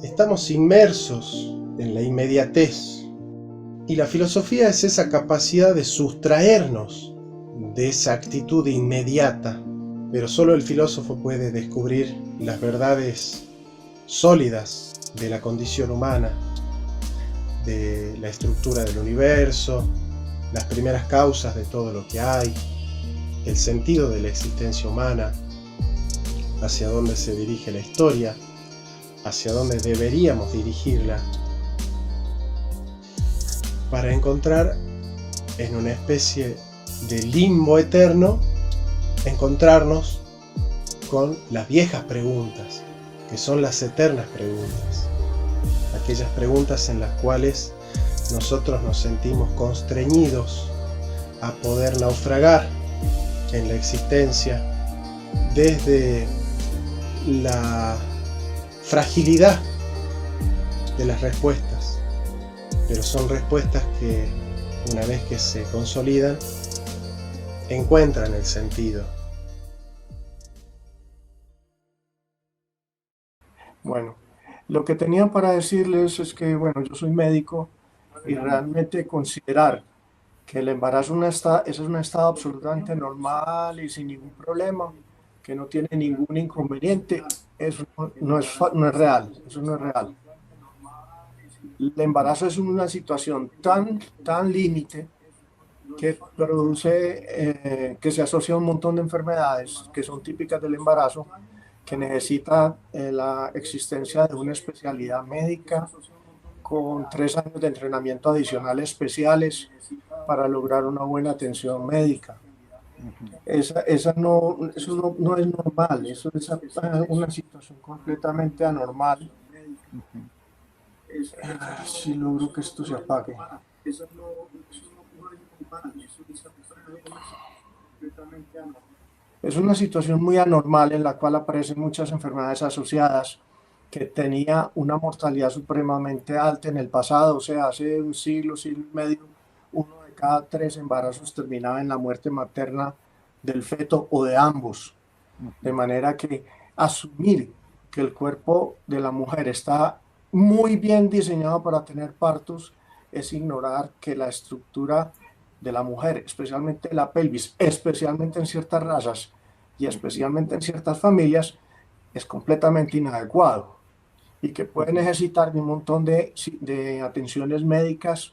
Estamos inmersos en la inmediatez y la filosofía es esa capacidad de sustraernos de esa actitud inmediata, pero solo el filósofo puede descubrir las verdades sólidas de la condición humana, de la estructura del universo, las primeras causas de todo lo que hay, el sentido de la existencia humana, hacia dónde se dirige la historia, hacia dónde deberíamos dirigirla, para encontrar en una especie de limbo eterno, encontrarnos con las viejas preguntas, que son las eternas preguntas, aquellas preguntas en las cuales nosotros nos sentimos constreñidos a poder naufragar en la existencia desde la fragilidad de las respuestas, pero son respuestas que una vez que se consolidan encuentran el sentido. Bueno, lo que tenía para decirles es que, bueno, yo soy médico y realmente considerar que el embarazo es un estado absolutamente normal y sin ningún problema, que no tiene ningún inconveniente, eso no es real, eso no es real. El embarazo es una situación tan límite que produce, que se asocia a un montón de enfermedades que son típicas del embarazo, que necesita la existencia de una especialidad médica con 3 años de entrenamiento adicional especiales para lograr una buena atención médica. Eso no es normal, eso es una situación completamente anormal. Si logro que esto se apague. Es una situación muy anormal en la cual aparecen muchas enfermedades asociadas que tenía una mortalidad supremamente alta en el pasado, o sea, hace un siglo y medio, 1 de cada 3 embarazos terminaba en la muerte materna del feto o de ambos. De manera que asumir que el cuerpo de la mujer está muy bien diseñado para tener partos es ignorar que la estructura de la mujer, especialmente la pelvis, especialmente en ciertas razas y especialmente en ciertas familias, es completamente inadecuado y que puede necesitar de un montón de atenciones médicas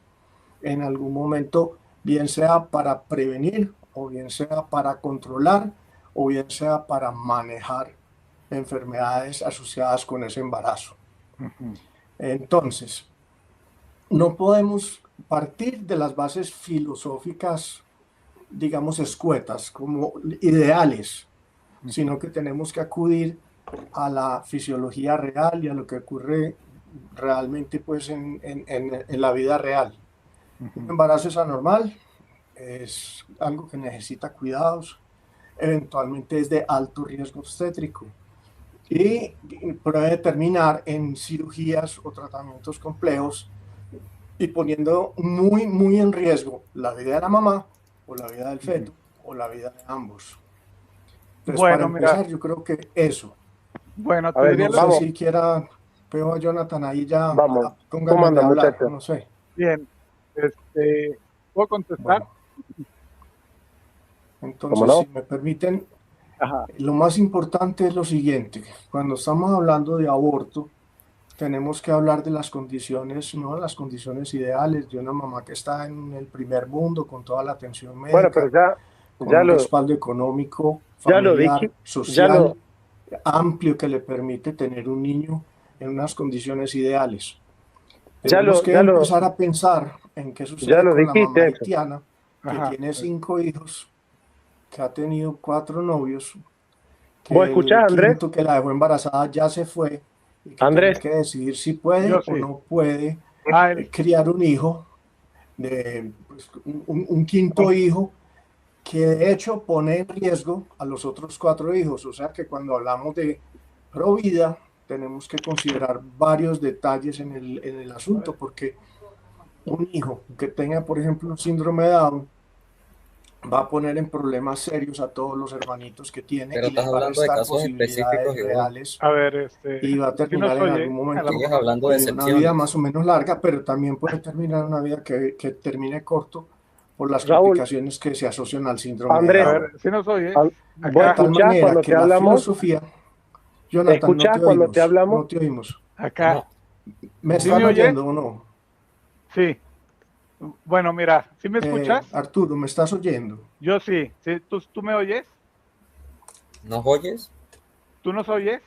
en algún momento, bien sea para prevenir o bien sea para controlar o bien sea para manejar enfermedades asociadas con ese embarazo. Entonces, no podemos partir de las bases filosóficas, digamos, escuetas, como ideales, sino que tenemos que acudir a la fisiología real y a lo que ocurre realmente pues, en la vida real. Un embarazo es anormal, es algo que necesita cuidados, eventualmente es de alto riesgo obstétrico y puede terminar en cirugías o tratamientos complejos y poniendo muy en riesgo la vida de la mamá o la vida del feto o la vida de ambos. Entonces, para Bueno, mira, empezar, yo creo que eso. bueno, A te ver, diría No lo sé vamos, si quiera, veo a Jonathan ahí ya vamos. con ¿Cómo ganas de andan, hablar, muchachos? no sé. bien. ¿Puedo contestar? Bueno, ¿Cómo entonces, no? si me permiten, Ajá. lo más importante es lo siguiente. Cuando estamos hablando de aborto, tenemos que hablar de las condiciones, no las condiciones ideales de una mamá que está en el primer mundo con toda la atención Bueno, pero médica, con ya un lo, respaldo económico, ya lo familiar, dije, ya social, lo, amplio que le permite tener un niño en unas condiciones ideales. ya Tenemos lo, que ya lo, empezar a pensar en qué ya sucede lo con la mamá dijiste eso. haitiana, que Ajá. tiene 5 hijos, que ha tenido 4 novios, ¿Vos que el escuchás, Andrés? quinto que la dejó embarazada ya se fue y que tiene Andrés, que decidir si Yo puede o sí. no puede Ah, él. criar un hijo, pues, un quinto con- hijo, que de hecho pone en riesgo a los otros 4 hijos. O sea que cuando hablamos de pro vida, tenemos que considerar varios detalles en el asunto, porque un hijo que tenga, por ejemplo, un síndrome de Down va a poner en problemas serios a todos los hermanitos que tiene Pero y estás les va a hablando de restar casos específicos posibilidades igual. reales A ver, y va a si nos terminar en oye, algún a lo momento Sigues mejor. hablando de una vida excepciones. más o menos larga, pero también puede terminar una vida que termine corto por las Raúl, complicaciones que se asocian al síndrome de A Andrés, Down. ver, si nos oyes, An- ¿vos De acá, tal escuchás manera cuando que te la hablamos? filosofía, Jonathan, ¿Escuchás cuando te hablamos? no te oímos. acá. No, ¿Me ¿Sí están me oyes? oyendo o no? Sí. Bueno, mira, ¿sí me escuchas? Arturo, ¿me estás oyendo? Yo sí. ¿Sí? ¿Tú me oyes? ¿nos oyes? ¿Tú nos oyes?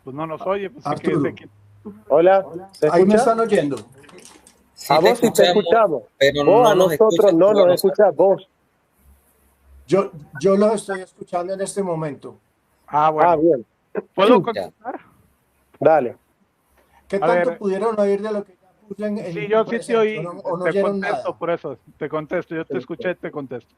Pues no nos oye, pues sí que sé Arturo, que... Hola, ¿se ahí me escucha? están oyendo. Sí A te vos sí te escuchamos, escuchamos. pero Vos no a nos nosotros escuchas no tú a nos nosotros. escuchás vos. Yo los estoy escuchando en este momento. Ah, Ah, bueno. bien, ¿Puedo Ya. contestar? dale. ¿Qué A tanto ver, pudieron oír de lo que ya puse sí, en yo sí te presente oí, o no te oyeron contesto nada? por eso, te contesto, yo te escuché, te contesto.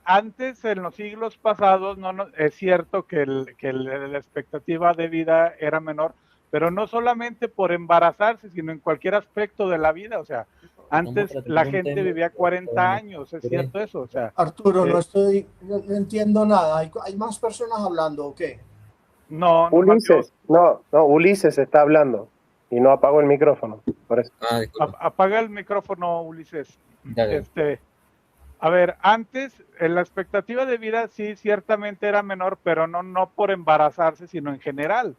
Antes, en los siglos pasados, es cierto que, la expectativa de vida era menor, pero no solamente por embarazarse, sino en cualquier aspecto de la vida. O sea, Vamos a antes la tratar un gente tema vivía que 40 años, es dure. cierto eso. O sea, Arturo, eh, no entiendo nada. ¿Hay más personas hablando o qué? no, nomás yo. Ulises, no, Ulises está hablando y no apagó el micrófono. Por eso. Ah, disculpa. Apaga el micrófono, Ulises. Ya, ya. A ver, antes la expectativa de vida sí ciertamente era menor, pero no por embarazarse, sino en general.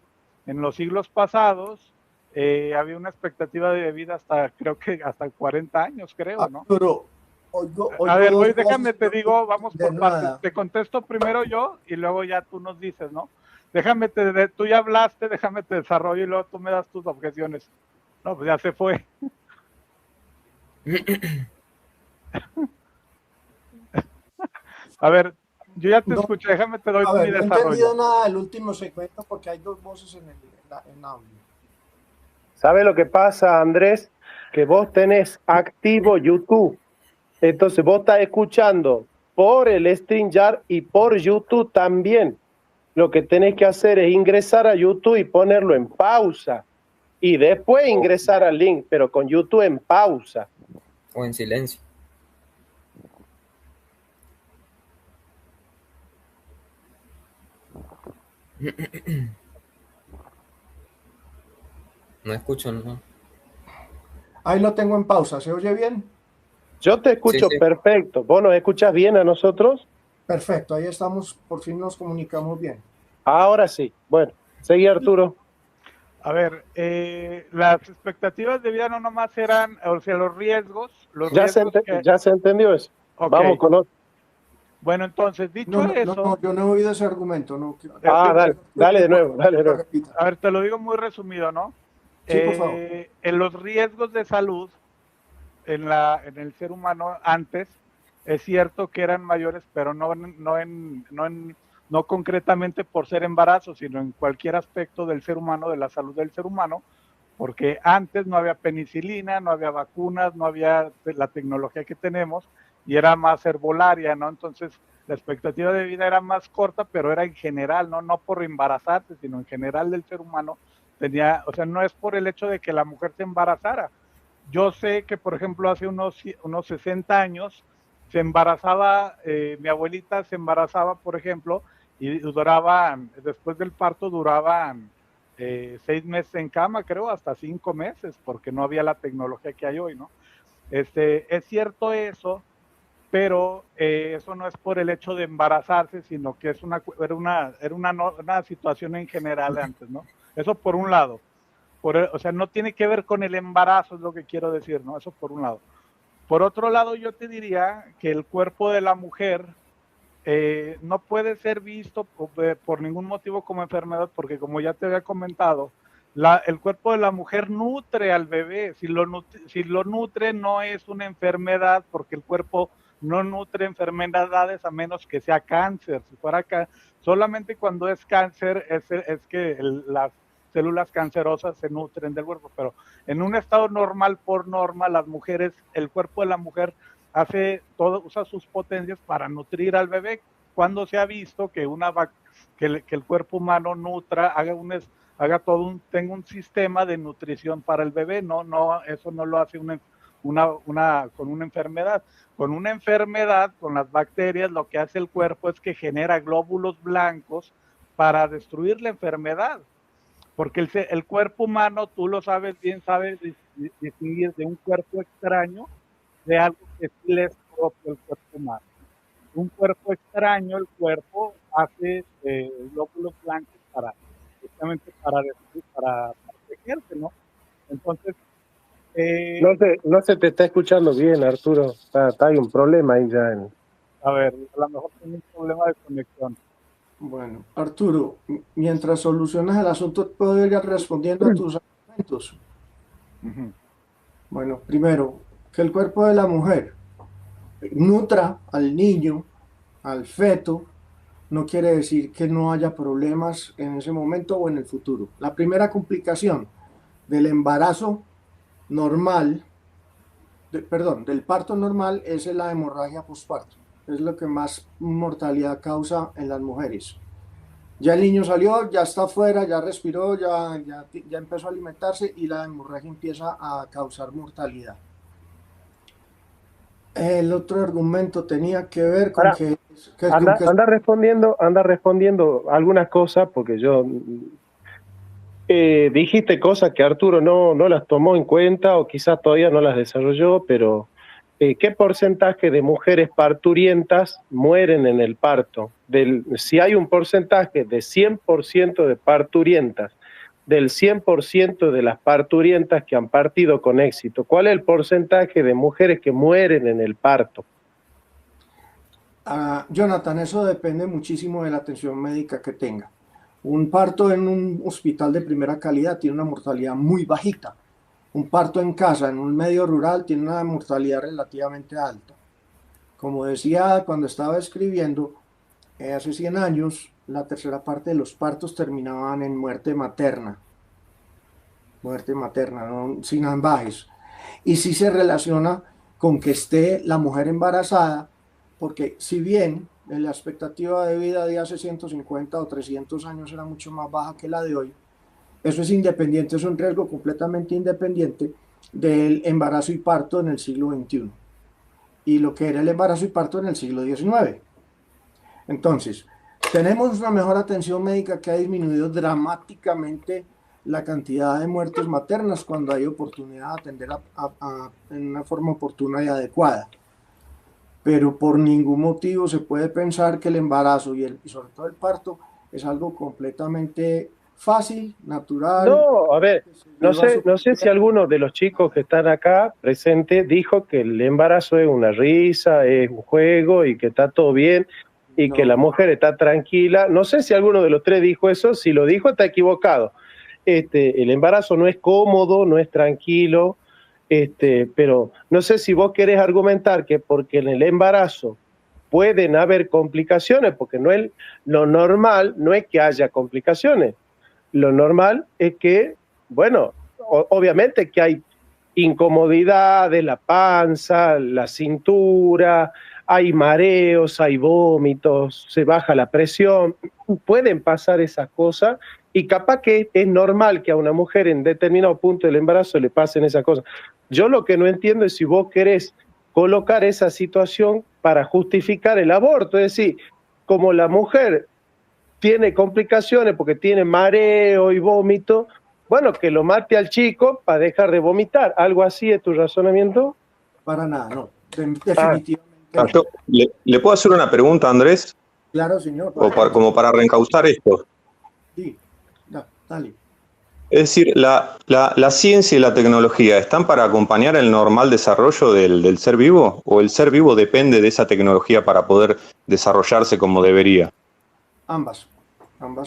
En los siglos pasados había una expectativa de vida hasta, creo que hasta 40 años, creo, ¿no? Arturo, A oigo ver, dos déjame voces y te no puedo digo, vamos entender por partes. nada. Te contesto primero yo y luego ya tú nos dices, ¿no? Tú ya hablaste, déjame te desarrollo y luego tú me das tus objeciones. No, pues ya se fue. A ver, yo ya te No, escuché, déjame te doy a mi ver, no he entendido desarrollo. nada del último segmento porque hay dos voces en audio. ¿Sabe lo que pasa, Andrés? Que vos tenés activo YouTube. Entonces vos estás escuchando por el StreamYard y por YouTube también. Lo que tenés que hacer es ingresar a YouTube y ponerlo en pausa. Y después ingresar al link, pero con YouTube en pausa. O en silencio. No escucho, ¿no? Ahí lo tengo en pausa, ¿se oye bien? Yo te escucho Sí. perfecto. ¿Vos nos escuchás bien a nosotros? Perfecto, ahí estamos, por fin nos comunicamos bien. Ahora sí. Bueno, seguí, Arturo. A ver, las expectativas de vida no nomás eran, o sea, los riesgos que... Ya se entendió eso. Ok. Vamos con otro. Bueno, entonces, dicho eso, Yo no he oído ese argumento. No, Dale de nuevo. a ver, te lo digo muy resumido, ¿no? Sí, por favor. En los riesgos de salud en el ser humano antes, es cierto que eran mayores, pero no concretamente por ser embarazo, sino en cualquier aspecto del ser humano, de la salud del ser humano, porque antes no había penicilina, no había vacunas, no había la tecnología que tenemos y era más herbolaria, ¿no? Entonces la expectativa de vida era más corta, pero era en general, no por embarazarse, sino en general del ser humano tenía, o sea, no es por el hecho de que la mujer se embarazara. Yo sé que, por ejemplo, hace unos 60 años se embarazaba, mi abuelita se embarazaba, por ejemplo, y duraban, después del parto duraban 6 meses en cama, creo, hasta 5 meses, porque no había la tecnología que hay hoy, ¿no? Es cierto eso, pero eso no es por el hecho de embarazarse, sino que era una situación en general antes, ¿no? Eso por un lado. O sea, no tiene que ver con el embarazo, es lo que quiero decir, ¿no? Eso por un lado. Por otro lado, yo te diría que el cuerpo de la mujer no puede ser visto por ningún motivo como enfermedad, porque como ya te había comentado, el cuerpo de la mujer nutre al bebé. Si lo nutre no es una enfermedad, porque el cuerpo no nutre enfermedades a menos que sea cáncer. Si fuera solamente cuando es cáncer es que las células cancerosas se nutren del cuerpo, pero en un estado normal, por norma, las mujeres, el cuerpo de la mujer usa sus potencias para nutrir al bebé. Cuando se ha visto que el cuerpo humano nutra, tenga un sistema de nutrición para el bebé, eso no lo hace con una enfermedad. Con una enfermedad, con las bacterias, lo que hace el cuerpo es que genera glóbulos blancos para destruir la enfermedad. Porque el cuerpo humano, tú lo sabes bien, sabes distinguir de un cuerpo extraño de algo que sí le es propio al cuerpo humano. Un cuerpo extraño, el cuerpo hace glóbulos blancos justamente para protegerse, ¿no? Entonces, No se te está escuchando bien, Arturo. Hay un problema ahí ya. A ver, a lo mejor tengo un problema de conexión. Bueno, Arturo, mientras solucionas el asunto, puedo ir respondiendo a tus argumentos. Bueno, primero, que el cuerpo de la mujer nutra al niño, al feto, no quiere decir que no haya problemas en ese momento o en el futuro. La primera complicación del embarazo normal, del parto normal, es la hemorragia postparto. Es lo que más mortalidad causa en las mujeres. Ya el niño salió, ya está afuera, ya respiró, ya empezó a alimentarse y la hemorragia empieza a causar mortalidad. El otro argumento tenía que ver con anda respondiendo algunas cosas, porque yo dijiste cosas que Arturo no las tomó en cuenta o quizás todavía no las desarrolló, pero ¿qué porcentaje de mujeres parturientas mueren en el parto? Si hay un porcentaje de 100% de parturientas, del 100% de las parturientas que han partido con éxito, ¿cuál es el porcentaje de mujeres que mueren en el parto? Jonathan, eso depende muchísimo de la atención médica que tenga. Un parto en un hospital de primera calidad tiene una mortalidad muy bajita. Un parto en casa, en un medio rural, tiene una mortalidad relativamente alta. Como decía cuando estaba escribiendo, hace 100 años, la tercera parte de los partos terminaban en muerte materna, ¿no? Sin ambajes. Y sí se relaciona con que esté la mujer embarazada, porque si bien la expectativa de vida de hace 150 o 300 años era mucho más baja que la de hoy, eso es independiente, es un riesgo completamente independiente del embarazo y parto en el siglo XXI y lo que era el embarazo y parto en el siglo XIX. Entonces, tenemos una mejor atención médica que ha disminuido dramáticamente la cantidad de muertes maternas cuando hay oportunidad de atender en una forma oportuna y adecuada. Pero por ningún motivo se puede pensar que el embarazo y sobre todo el parto es algo completamente fácil, natural. No, a ver, no sé si alguno de los chicos que están acá presentes dijo que el embarazo es una risa, es un juego y que está todo bien y que la mujer está tranquila. No sé si alguno de los tres dijo eso. Si lo dijo, está equivocado. El embarazo no es cómodo, no es tranquilo, pero no sé si vos querés argumentar que porque en el embarazo pueden haber complicaciones, porque lo normal no es que haya complicaciones. Lo normal es que, bueno, obviamente que hay incomodidad de la panza, la cintura, hay mareos, hay vómitos, se baja la presión, pueden pasar esas cosas y capaz que es normal que a una mujer en determinado punto del embarazo le pasen esas cosas. Yo lo que no entiendo es si vos querés colocar esa situación para justificar el aborto, es decir, como la mujer tiene complicaciones porque tiene mareo y vómito, bueno, que lo mate al chico para dejar de vomitar. ¿Algo así es tu razonamiento? Para nada, no. Definitivamente. ¿Le puedo hacer una pregunta, Andrés? Claro, señor. Como para reencauzar esto. Sí, dale. Es decir, la ciencia y la tecnología ¿están para acompañar el normal desarrollo del ser vivo? ¿O el ser vivo depende de esa tecnología para poder desarrollarse como debería? Ambas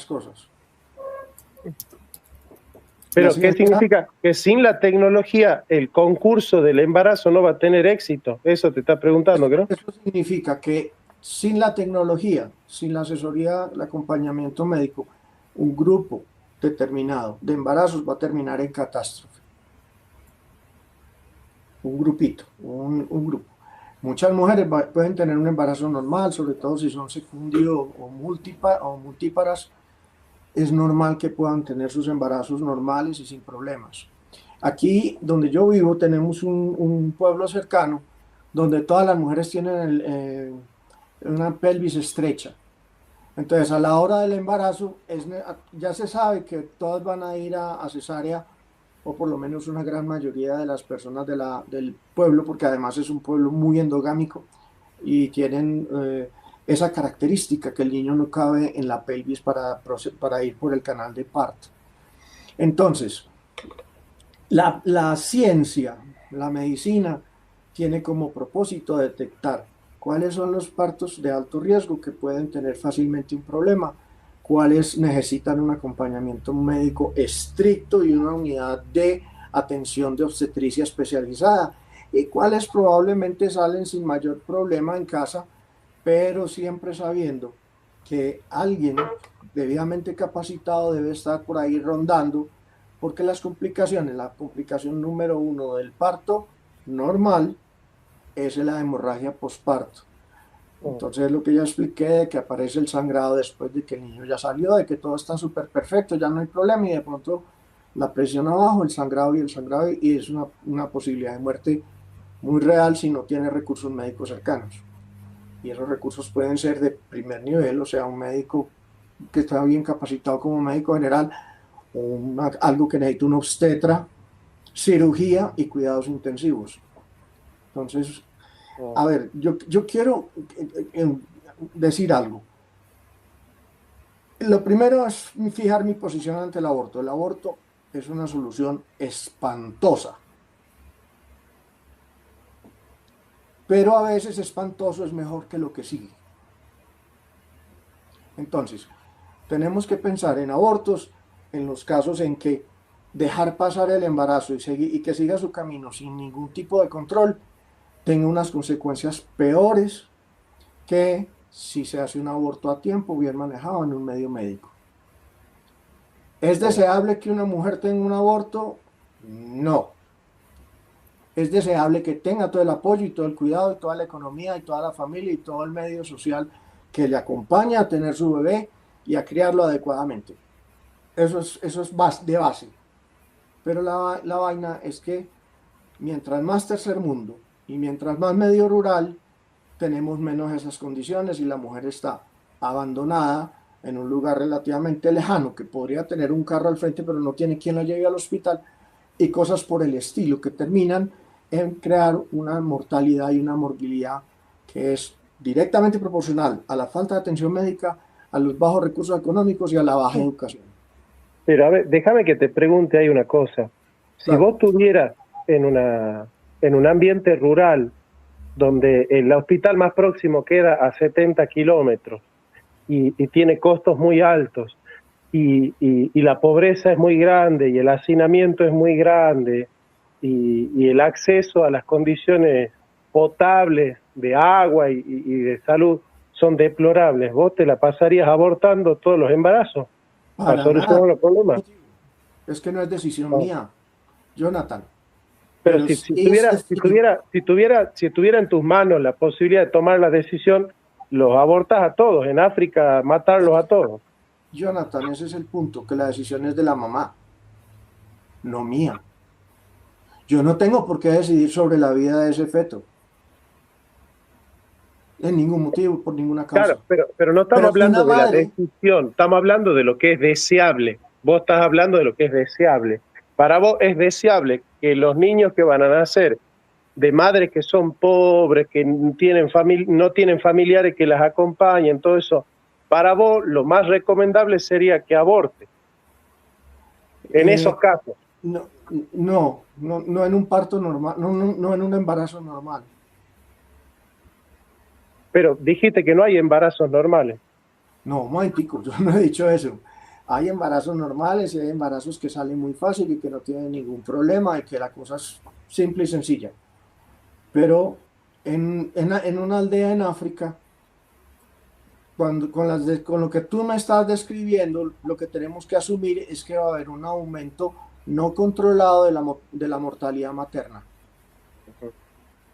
cosas. Pero ¿qué significa? Que sin la tecnología el concurso del embarazo no va a tener éxito. Eso te está preguntando, creo. Eso significa que sin la tecnología, sin la asesoría, el acompañamiento médico, un grupo determinado de embarazos va a terminar en catástrofe. Un grupito, un grupo. Muchas mujeres pueden tener un embarazo normal, sobre todo si son secundio o multíparas. Es normal que puedan tener sus embarazos normales y sin problemas. Aquí donde yo vivo tenemos un pueblo cercano donde todas las mujeres tienen una pelvis estrecha. Entonces, a la hora del embarazo, ya se sabe que todas van a ir a cesárea, o por lo menos una gran mayoría de las personas del pueblo, porque además es un pueblo muy endogámico y tienen esa característica que el niño no cabe en la pelvis para ir por el canal de parto. Entonces, la ciencia, la medicina, tiene como propósito detectar cuáles son los partos de alto riesgo que pueden tener fácilmente un problema, cuáles necesitan un acompañamiento médico estricto y una unidad de atención de obstetricia especializada, y cuáles probablemente salen sin mayor problema en casa, pero siempre sabiendo que alguien debidamente capacitado debe estar por ahí rondando, porque las complicaciones, la complicación número 1 del parto normal es la hemorragia posparto. Entonces lo que ya expliqué, de que aparece el sangrado después de que el niño ya salió, de que todo está súper perfecto, ya no hay problema, y de pronto la presión abajo, el sangrado, y es una posibilidad de muerte muy real si no tiene recursos médicos cercanos. Y esos recursos pueden ser de primer nivel, o sea, un médico que está bien capacitado como médico general, o algo que necesita un obstetra, cirugía y cuidados intensivos. Entonces, a ver, yo quiero decir algo. Lo primero es fijar mi posición ante el aborto. El aborto es una solución espantosa. Pero a veces espantoso es mejor que lo que sigue. Entonces, tenemos que pensar en abortos en los casos en que dejar pasar el embarazo y que siga su camino sin ningún tipo de control tenga unas consecuencias peores que si se hace un aborto a tiempo bien manejado en un medio médico. ¿Es deseable que una mujer tenga un aborto? No. Es deseable que tenga todo el apoyo y todo el cuidado y toda la economía y toda la familia y todo el medio social que le acompaña a tener su bebé y a criarlo adecuadamente. Eso es de base. Pero la vaina es que mientras más tercer mundo y mientras más medio rural, tenemos menos esas condiciones y la mujer está abandonada en un lugar relativamente lejano, que podría tener un carro al frente, pero no tiene quien la lleve al hospital, y cosas por el estilo, que terminan en crear una mortalidad y una morbilidad que es directamente proporcional a la falta de atención médica, a los bajos recursos económicos y a la baja educación. Pero a ver, déjame que te pregunte ahí una cosa. Si Claro. vos tuvieras en un ambiente rural donde el hospital más próximo queda a 70 kilómetros y tiene costos muy altos y la pobreza es muy grande y el hacinamiento es muy grande y el acceso a las condiciones potables de agua y de salud son deplorables, ¿vos te la pasarías abortando todos los embarazos para solucionar los problemas? Es que no es decisión mía, Jonathan. Pero si tuviera en tus manos la posibilidad de tomar la decisión, los abortas a todos. En África, matarlos a todos. Jonathan, ese es el punto, que la decisión es de la mamá, no mía. Yo no tengo por qué decidir sobre la vida de ese feto. En ningún motivo, por ninguna causa. Claro, pero no estamos hablando de la decisión, estamos hablando de lo que es deseable. Vos estás hablando de lo que es deseable. Para vos es deseable que los niños que van a nacer de madres que son pobres, que no tienen familiares que las acompañen, todo eso, para vos lo más recomendable sería que aborte. En esos casos. No en un parto normal, no en un embarazo normal. Pero dijiste que no hay embarazos normales. No, momentico, yo no he dicho eso. Hay embarazos normales y hay embarazos que salen muy fácil y que no tienen ningún problema y que la cosa es simple y sencilla. Pero en una aldea en África, con lo que tú me estás describiendo, lo que tenemos que asumir es que va a haber un aumento no controlado de la mortalidad materna.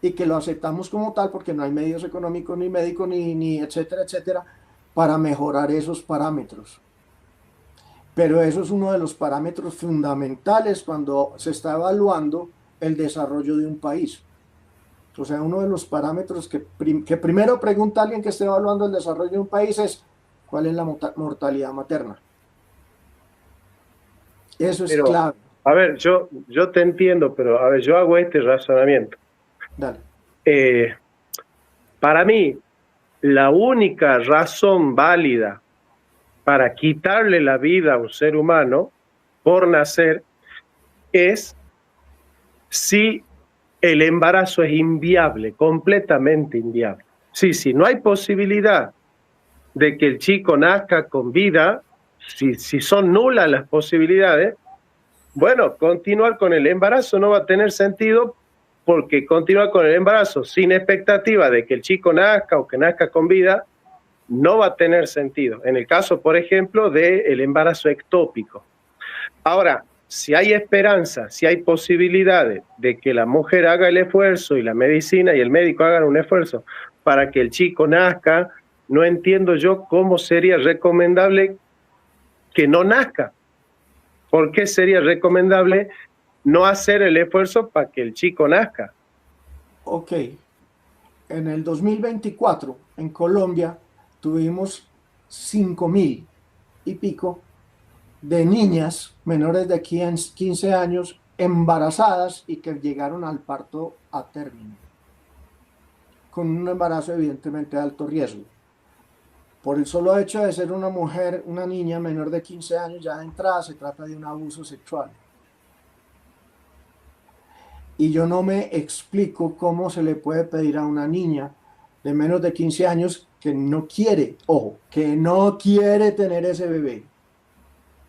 Y que lo aceptamos como tal porque no hay medios económicos ni médicos ni etcétera, etcétera, para mejorar esos parámetros. Pero eso es uno de los parámetros fundamentales cuando se está evaluando el desarrollo de un país. O sea, uno de los parámetros que primero pregunta alguien que esté evaluando el desarrollo de un país es ¿cuál es la mortalidad materna? Eso es Pero, clave. a ver, yo te entiendo, pero a ver, yo hago este razonamiento. Dale. Para mí, la única razón válida para quitarle la vida a un ser humano por nacer es si el embarazo es inviable, completamente inviable. Sí, sí, no hay posibilidad de que el chico nazca con vida, si son nulas las posibilidades, bueno, continuar con el embarazo no va a tener sentido, porque continuar con el embarazo sin expectativa de que el chico nazca o que nazca con vida no va a tener sentido. En el caso, por ejemplo, del embarazo ectópico. Ahora, si hay esperanza, si hay posibilidades de que la mujer haga el esfuerzo y la medicina y el médico hagan un esfuerzo para que el chico nazca, no entiendo yo cómo sería recomendable que no nazca. ¿Por qué sería recomendable no hacer el esfuerzo para que el chico nazca? Ok. En el 2024, en Colombia, tuvimos 5.000 y pico de niñas menores de 15 años embarazadas y que llegaron al parto a término, con un embarazo evidentemente de alto riesgo. Por el solo hecho de ser una mujer, una niña menor de 15 años, ya de entrada se trata de un abuso sexual. Y yo no me explico cómo se le puede pedir a una niña de menos de 15 años que no quiere, ojo, que no quiere tener ese bebé,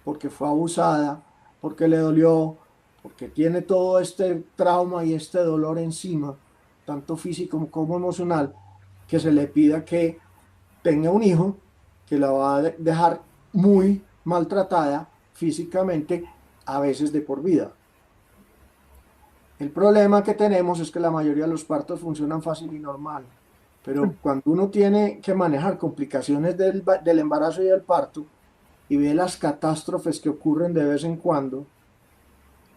porque fue abusada, porque le dolió, porque tiene todo este trauma y este dolor encima, tanto físico como emocional, que se le pida que tenga un hijo que la va a dejar muy maltratada físicamente, a veces de por vida. El problema que tenemos es que la mayoría de los partos funcionan fácil y normal, pero cuando uno tiene que manejar complicaciones del embarazo y del parto y ve las catástrofes que ocurren de vez en cuando,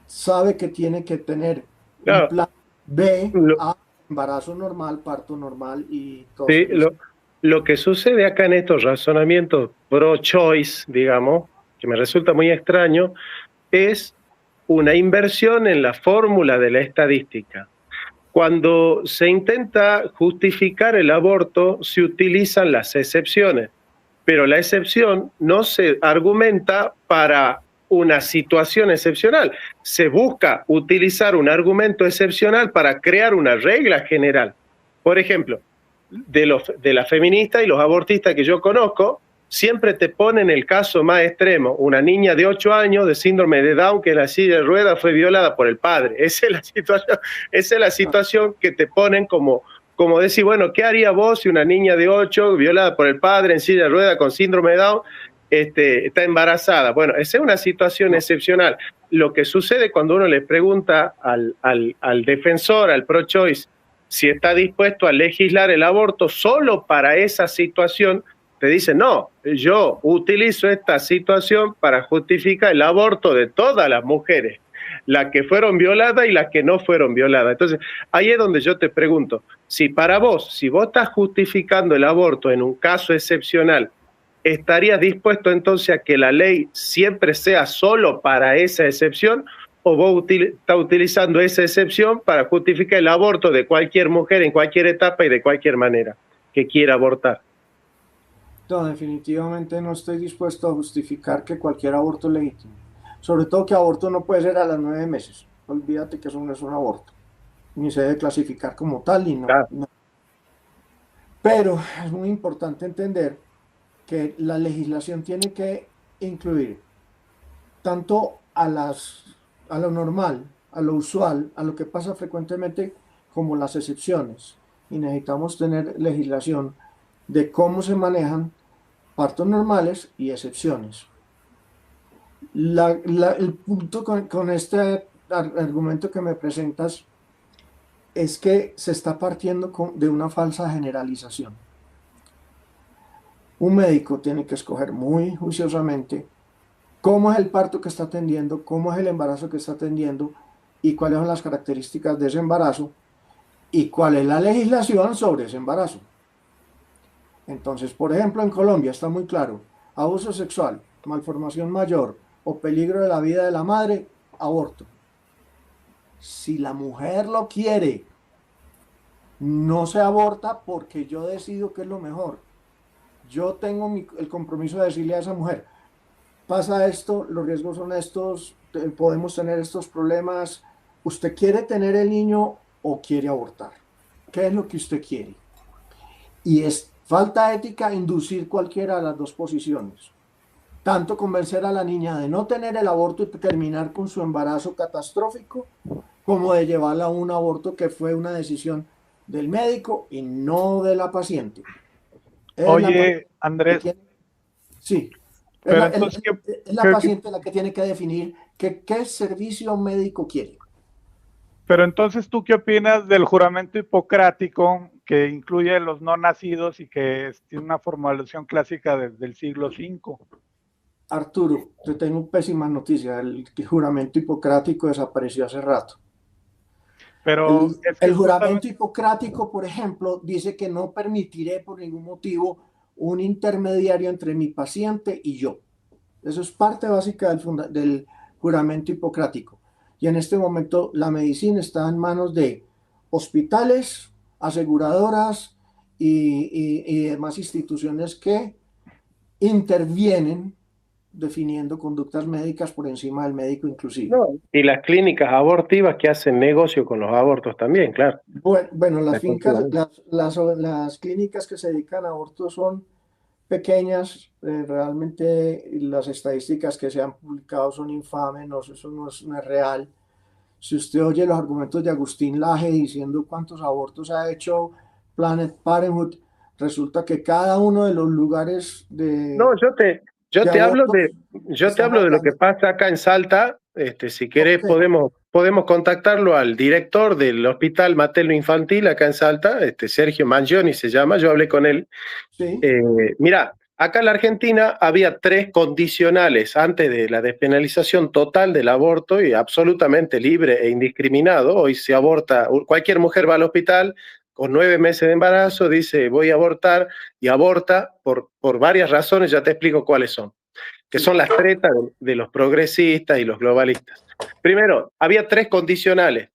sabe que tiene que tener un plan B a embarazo normal, parto normal y todo sí, eso. Lo que sucede acá en estos razonamientos pro-choice, digamos, que me resulta muy extraño, es una inversión en la fórmula de la estadística. Cuando se intenta justificar el aborto, se utilizan las excepciones, pero la excepción no se argumenta para una situación excepcional. Se busca utilizar un argumento excepcional para crear una regla general. Por ejemplo, de las feministas y los abortistas que yo conozco, siempre te ponen el caso más extremo, una niña de 8 años de síndrome de Down que en la silla de ruedas fue violada por el padre. Esa es la situación que te ponen como decir, bueno, ¿qué haría vos si una niña de 8 violada por el padre en silla de ruedas con síndrome de Down está embarazada? Bueno, esa es una situación excepcional. Lo que sucede cuando uno le pregunta al defensor, al pro-choice, si está dispuesto a legislar el aborto solo para esa situación, te dice, no, yo utilizo esta situación para justificar el aborto de todas las mujeres, las que fueron violadas y las que no fueron violadas. Entonces, ahí es donde yo te pregunto, si para vos, si vos estás justificando el aborto en un caso excepcional, ¿estarías dispuesto entonces a que la ley siempre sea solo para esa excepción? ¿O vos estás utilizando esa excepción para justificar el aborto de cualquier mujer en cualquier etapa y de cualquier manera que quiera abortar? No, definitivamente no estoy dispuesto a justificar que cualquier aborto es legítimo. Sobre todo que aborto no puede ser a las 9 meses. Olvídate que eso no es un aborto. Ni se debe clasificar como tal y no. Pero es muy importante entender que la legislación tiene que incluir tanto a lo normal, a lo usual, a lo que pasa frecuentemente, como las excepciones. Y necesitamos tener legislación de cómo se manejan partos normales y excepciones. El punto con este argumento que me presentas es que se está partiendo de una falsa generalización. Un médico tiene que escoger muy juiciosamente cómo es el parto que está atendiendo, cómo es el embarazo que está atendiendo y cuáles son las características de ese embarazo y cuál es la legislación sobre ese embarazo. Entonces, por ejemplo, en Colombia está muy claro, abuso sexual, malformación mayor o peligro de la vida de la madre, aborto. Si la mujer lo quiere, no se aborta porque yo decido que es lo mejor. Yo tengo el compromiso de decirle a esa mujer, pasa esto, los riesgos son estos, podemos tener estos problemas. ¿Usted quiere tener el niño o quiere abortar? ¿Qué es lo que usted quiere? Y es falta ética inducir cualquiera de las dos posiciones. Tanto convencer a la niña de no tener el aborto y terminar con su embarazo catastrófico, como de llevarla a un aborto que fue una decisión del médico y no de la paciente. Oye, Andrés, sí, pero entonces, es la paciente la que tiene que definir qué servicio médico quiere. pero entonces, ¿tú qué opinas del juramento hipocrático que incluye los no nacidos y que tiene una formulación clásica desde el siglo V? Arturo, te tengo pésimas noticias. El juramento hipocrático desapareció hace rato. Pero el juramento hipocrático, por ejemplo, dice que no permitiré por ningún motivo un intermediario entre mi paciente y yo. Eso es parte básica del juramento hipocrático. Y en este momento la medicina está en manos de hospitales, aseguradoras y demás instituciones que intervienen definiendo conductas médicas por encima del médico inclusive. No, y las clínicas abortivas que hacen negocio con los abortos también, claro. Bueno, las clínicas que se dedican a abortos son pequeñas, realmente las estadísticas que se han publicado son infames, no, eso no es real. Si usted oye los argumentos de Agustín Laje diciendo cuántos abortos ha hecho Planned Parenthood, resulta que cada uno de los lugares de... No, yo te hablo de lo que pasa acá en Salta. Si querés, okay, podemos contactarlo al director del Hospital Materno Infantil acá en Salta, Sergio Mangioni se llama, yo hablé con él. Sí. Mirá, acá en la Argentina había 3 condicionales antes de la despenalización total del aborto y absolutamente libre e indiscriminado. Hoy se aborta, cualquier mujer va al hospital con 9 meses de embarazo, dice voy a abortar y aborta por varias razones, ya te explico cuáles son, que son las tretas de los progresistas y los globalistas. Primero, había 3 condicionales.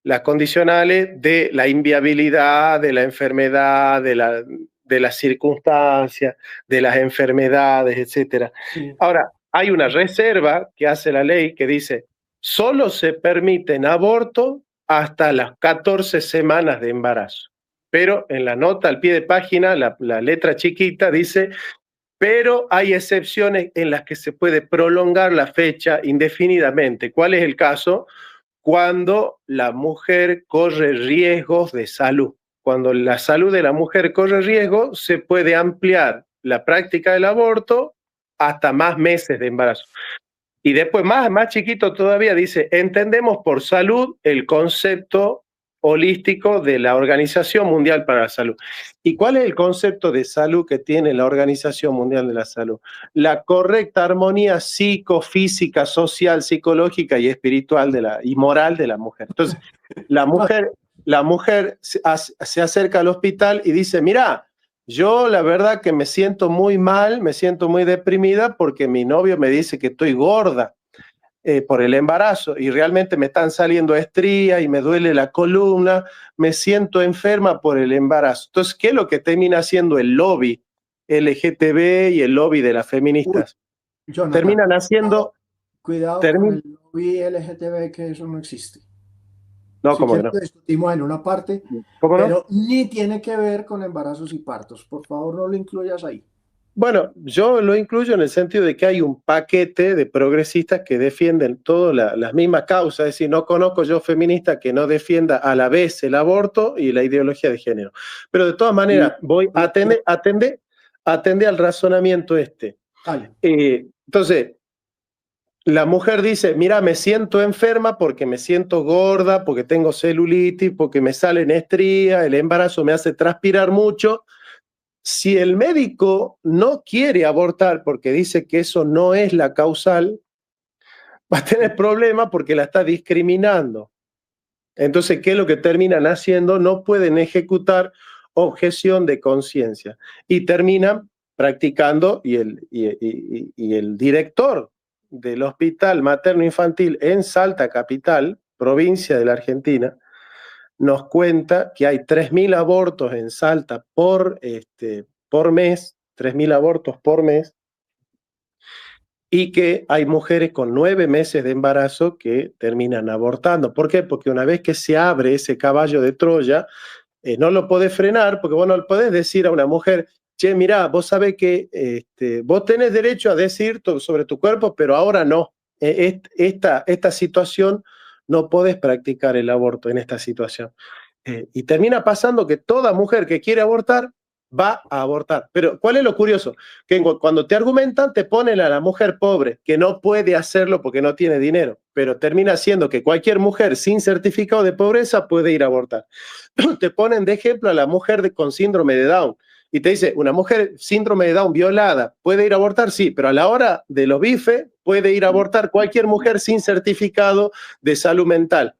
Las condicionales de la inviabilidad, de la enfermedad, de las circunstancias, de las enfermedades, etc. Sí. Ahora, hay una reserva que hace la ley que dice, solo se permiten abortos hasta las 14 semanas de embarazo. Pero en la nota al pie de página, la letra chiquita dice, pero hay excepciones en las que se puede prolongar la fecha indefinidamente. ¿Cuál es el caso? Cuando la mujer corre riesgos de salud. Cuando la salud de la mujer corre riesgo, se puede ampliar la práctica del aborto hasta más meses de embarazo. Y después, más chiquito todavía, dice, entendemos por salud el concepto holístico de la Organización Mundial para la Salud. ¿Y cuál es el concepto de salud que tiene la Organización Mundial de la Salud? La correcta armonía psicofísica, social, psicológica y espiritual y moral de la mujer. Entonces, la mujer se acerca al hospital y dice, mira, yo la verdad que me siento muy mal, me siento muy deprimida porque mi novio me dice que estoy gorda por el embarazo y realmente me están saliendo estrías y me duele la columna, me siento enferma por el embarazo. Entonces, ¿qué es lo que termina haciendo el lobby LGTB y el lobby de las feministas? Terminan haciendo... Cuidado con el lobby LGTB, que eso no existe. No, como no. Discutimos en una parte, pero ni tiene que ver con embarazos y partos. Por favor, no lo incluyas ahí. Bueno, yo lo incluyo en el sentido de que hay un paquete de progresistas que defienden todas las mismas causas, es decir, no conozco yo feminista que no defienda a la vez el aborto y la ideología de género. Pero de todas maneras, voy a atender al razonamiento este. Entonces, la mujer dice, mira, me siento enferma porque me siento gorda, porque tengo celulitis, porque me salen estrías, el embarazo me hace transpirar mucho. Si el médico no quiere abortar porque dice que eso no es la causal, va a tener problemas porque la está discriminando. Entonces, ¿qué es lo que terminan haciendo? No pueden ejecutar objeción de conciencia y terminan practicando, y el director del Hospital Materno Infantil en Salta Capital, provincia de la Argentina, nos cuenta que hay 3.000 abortos en Salta por mes, 3.000 abortos por mes, y que hay mujeres con 9 meses de embarazo que terminan abortando. ¿Por qué? Porque una vez que se abre ese caballo de Troya, no lo podés frenar, porque vos no le podés decir a una mujer, che, mirá, vos sabés que vos tenés derecho a decir sobre tu cuerpo, pero ahora no. Esta situación, no podés practicar el aborto en esta situación. Y termina pasando que toda mujer que quiere abortar va a abortar. Pero ¿cuál es lo curioso? Que cuando te argumentan, te ponen a la mujer pobre, que no puede hacerlo porque no tiene dinero, pero termina siendo que cualquier mujer sin certificado de pobreza puede ir a abortar. Te ponen de ejemplo a la mujer con síndrome de Down, y te dice, una mujer síndrome de Down violada, ¿puede ir a abortar? Sí, pero a la hora de los bifes puede ir a abortar cualquier mujer sin certificado de salud mental.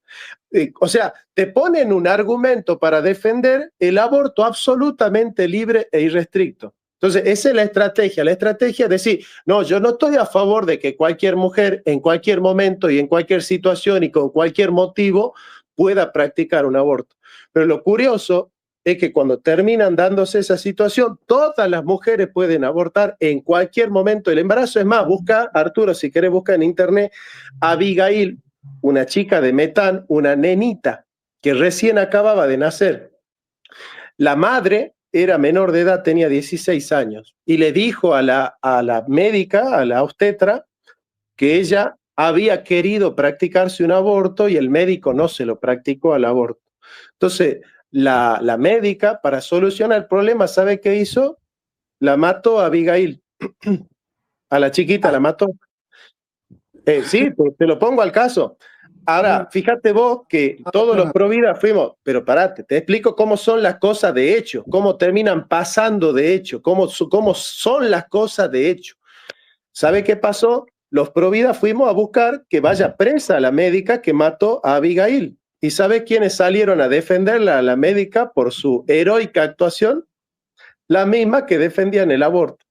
O sea, te ponen un argumento para defender el aborto absolutamente libre e irrestricto. Entonces, esa es la estrategia. La estrategia es decir, no, yo no estoy a favor de que cualquier mujer en cualquier momento y en cualquier situación y con cualquier motivo pueda practicar un aborto. Pero lo curioso es que cuando terminan dándose esa situación, todas las mujeres pueden abortar en cualquier momento del embarazo. Es más, busca, Arturo, si querés, busca en internet Abigail, una chica de Metán, una nenita que recién acababa de nacer. La madre era menor de edad, tenía 16 años, y le dijo a la médica, a la obstetra, que ella había querido practicarse un aborto y el médico no se lo practicó al aborto. Entonces, la médica, para solucionar el problema, ¿sabe qué hizo? La mató a Abigail. A la chiquita la mató. Sí, te lo pongo al caso. Ahora, fíjate vos que todos los pro vida fuimos, pero parate, te explico cómo son las cosas de hecho, cómo terminan pasando de hecho, cómo son las cosas de hecho. ¿Sabe qué pasó? Los pro vida fuimos a buscar que vaya presa la médica que mató a Abigail. ¿Y sabe quiénes salieron a defenderla a la médica por su heroica actuación? La misma que defendían el aborto.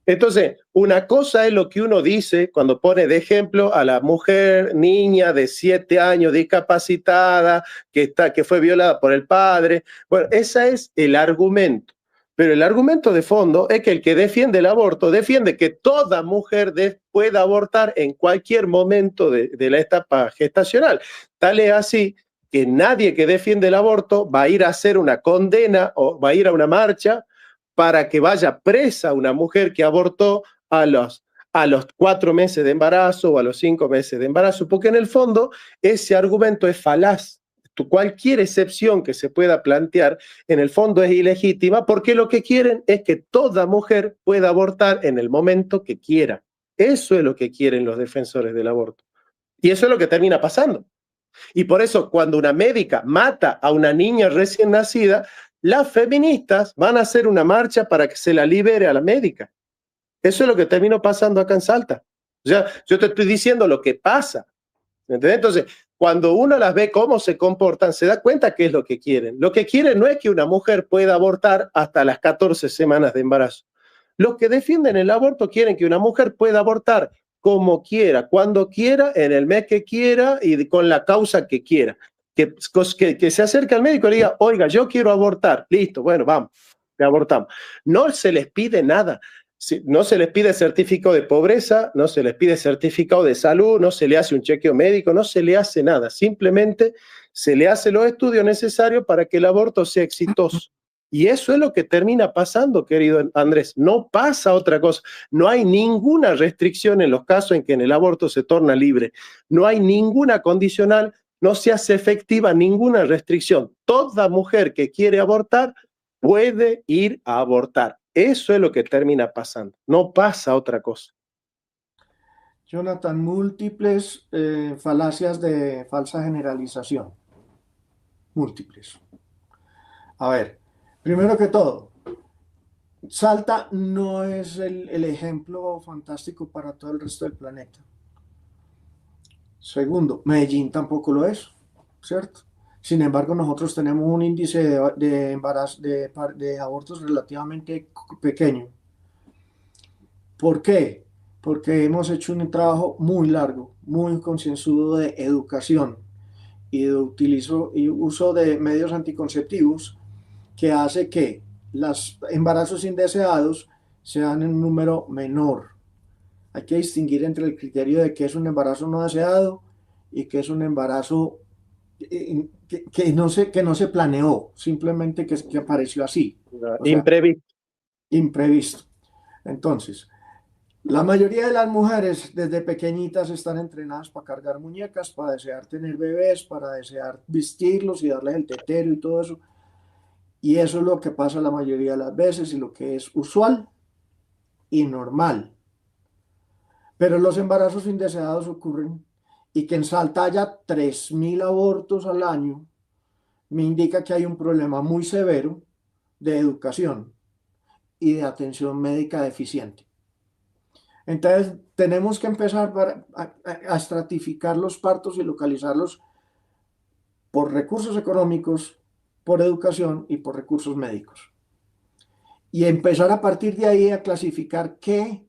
Entonces, una cosa es lo que uno dice cuando pone de ejemplo a la mujer, niña de 7 años, discapacitada, que fue violada por el padre. Bueno, ese es el argumento. Pero el argumento de fondo es que el que defiende el aborto defiende que toda mujer pueda abortar en cualquier momento de la etapa gestacional. Tal es así que nadie que defiende el aborto va a ir a hacer una condena o va a ir a una marcha para que vaya presa una mujer que abortó a los 4 meses de embarazo o a los 5 meses de embarazo, porque en el fondo ese argumento es falaz. Cualquier excepción que se pueda plantear, en el fondo es ilegítima, porque lo que quieren es que toda mujer pueda abortar en el momento que quiera. Eso es lo que quieren los defensores del aborto. Y eso es lo que termina pasando. Y por eso, cuando una médica mata a una niña recién nacida, las feministas van a hacer una marcha para que se la libere a la médica. Eso es lo que terminó pasando acá en Salta. O sea, yo te estoy diciendo lo que pasa. ¿Entendés? Entonces, cuando uno las ve cómo se comportan, se da cuenta qué es lo que quieren. Lo que quieren no es que una mujer pueda abortar hasta las 14 semanas de embarazo. Los que defienden el aborto quieren que una mujer pueda abortar como quiera, cuando quiera, en el mes que quiera y con la causa que quiera. Que se acerque al médico y le diga, oiga, yo quiero abortar. Listo, bueno, vamos, te abortamos. No se les pide nada. No se les pide certificado de pobreza, no se les pide certificado de salud, no se le hace un chequeo médico, no se le hace nada. Simplemente se le hace los estudios necesarios para que el aborto sea exitoso. Y eso es lo que termina pasando, querido Andrés. No pasa otra cosa. No hay ninguna restricción en los casos en que en el aborto se torna libre. No hay ninguna condicional, no se hace efectiva ninguna restricción. Toda mujer que quiere abortar puede ir a abortar. Eso es lo que termina pasando. No pasa otra cosa. Jonathan, múltiples falacias de falsa generalización. Múltiples. A ver, Primero que todo, Salta no es el ejemplo fantástico para todo el resto del planeta. Segundo, Medellín tampoco lo es, ¿cierto? Sin embargo, nosotros tenemos un índice de embarazo, de abortos relativamente pequeño. ¿Por qué? Porque hemos hecho un trabajo muy largo, muy concienzudo de educación y de y uso de medios anticonceptivos que hace que los embarazos indeseados sean en un número menor. Hay que distinguir entre el criterio de que es un embarazo no deseado y que es un embarazo que no se planeó, simplemente que apareció así, o sea, Imprevisto. imprevisto. Entonces, la mayoría de las mujeres desde pequeñitas están entrenadas para cargar muñecas, para desear tener bebés, para desear vestirlos y darles el tetero y todo eso. Y eso es lo que pasa la mayoría de las veces y lo que es usual y normal. Pero los embarazos indeseados ocurren y que en Salta haya 3.000 abortos al año me indica que hay un problema muy severo de educación y de atención médica deficiente. Entonces, tenemos que empezar a estratificar los partos y localizarlos por recursos económicos, por educación y por recursos médicos. Y empezar a partir de ahí a clasificar qué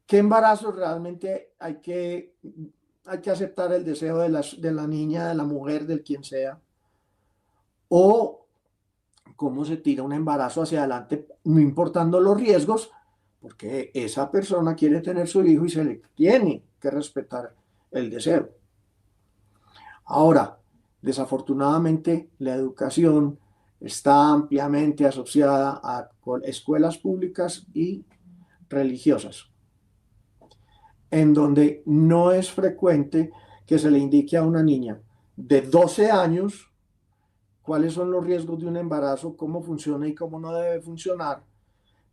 embarazos realmente hay que aceptar el deseo de la niña, de la mujer, del quien sea, o cómo se tira un embarazo hacia adelante, no importando los riesgos, porque esa persona quiere tener su hijo y se le tiene que respetar el deseo. Ahora, desafortunadamente, la educación está ampliamente asociada a escuelas públicas y religiosas, en donde no es frecuente que se le indique a una niña de 12 años cuáles son los riesgos de un embarazo, cómo funciona y cómo no debe funcionar,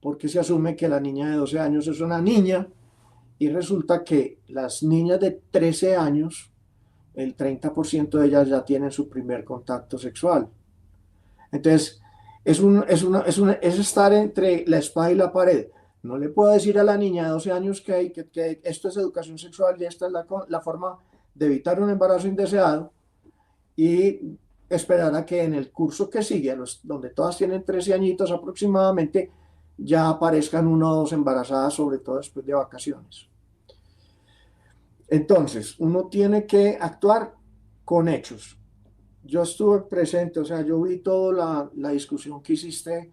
porque se asume que la niña de 12 años es una niña y resulta que las niñas de 13 años, el 30% de ellas ya tienen su primer contacto sexual. Entonces, es estar entre la espada y la pared. No le puedo decir a la niña de 12 años que esto es educación sexual y esta es la forma de evitar un embarazo indeseado y esperar a que en el curso que sigue, donde todas tienen 13 añitos aproximadamente, ya aparezcan una o dos embarazadas, sobre todo después de vacaciones. Entonces, uno tiene que actuar con hechos. Yo estuve presente, o sea, yo vi toda la discusión que hiciste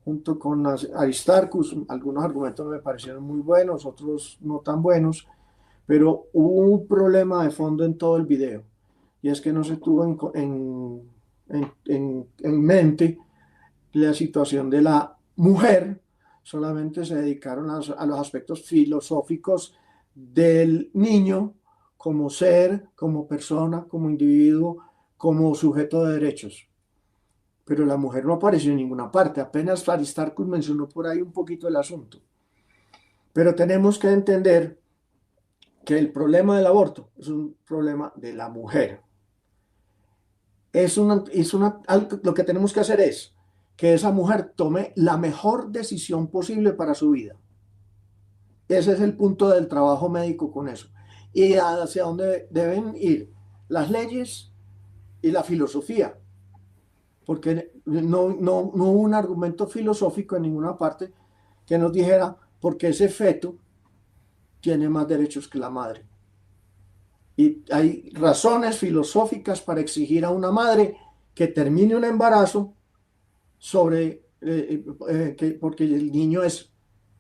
junto con Aristarchus. Algunos argumentos me parecieron muy buenos, otros no tan buenos, pero hubo un problema de fondo en todo el video, y es que no se tuvo en mente la situación de la mujer, solamente se dedicaron a los aspectos filosóficos del niño como ser, como persona, como individuo, como sujeto de derechos. Pero la mujer no apareció en ninguna parte, apenas Aristarchus mencionó por ahí un poquito el asunto. Pero tenemos que entender que el problema del aborto es un problema de la mujer. Lo que tenemos que hacer es que esa mujer tome la mejor decisión posible para su vida. Ese es el punto del trabajo médico con eso. Y hacia dónde deben ir las leyes y la filosofía. Porque no hubo un argumento filosófico en ninguna parte que nos dijera porque ese feto tiene más derechos que la madre. Y hay razones filosóficas para exigir a una madre que termine un embarazo porque el niño es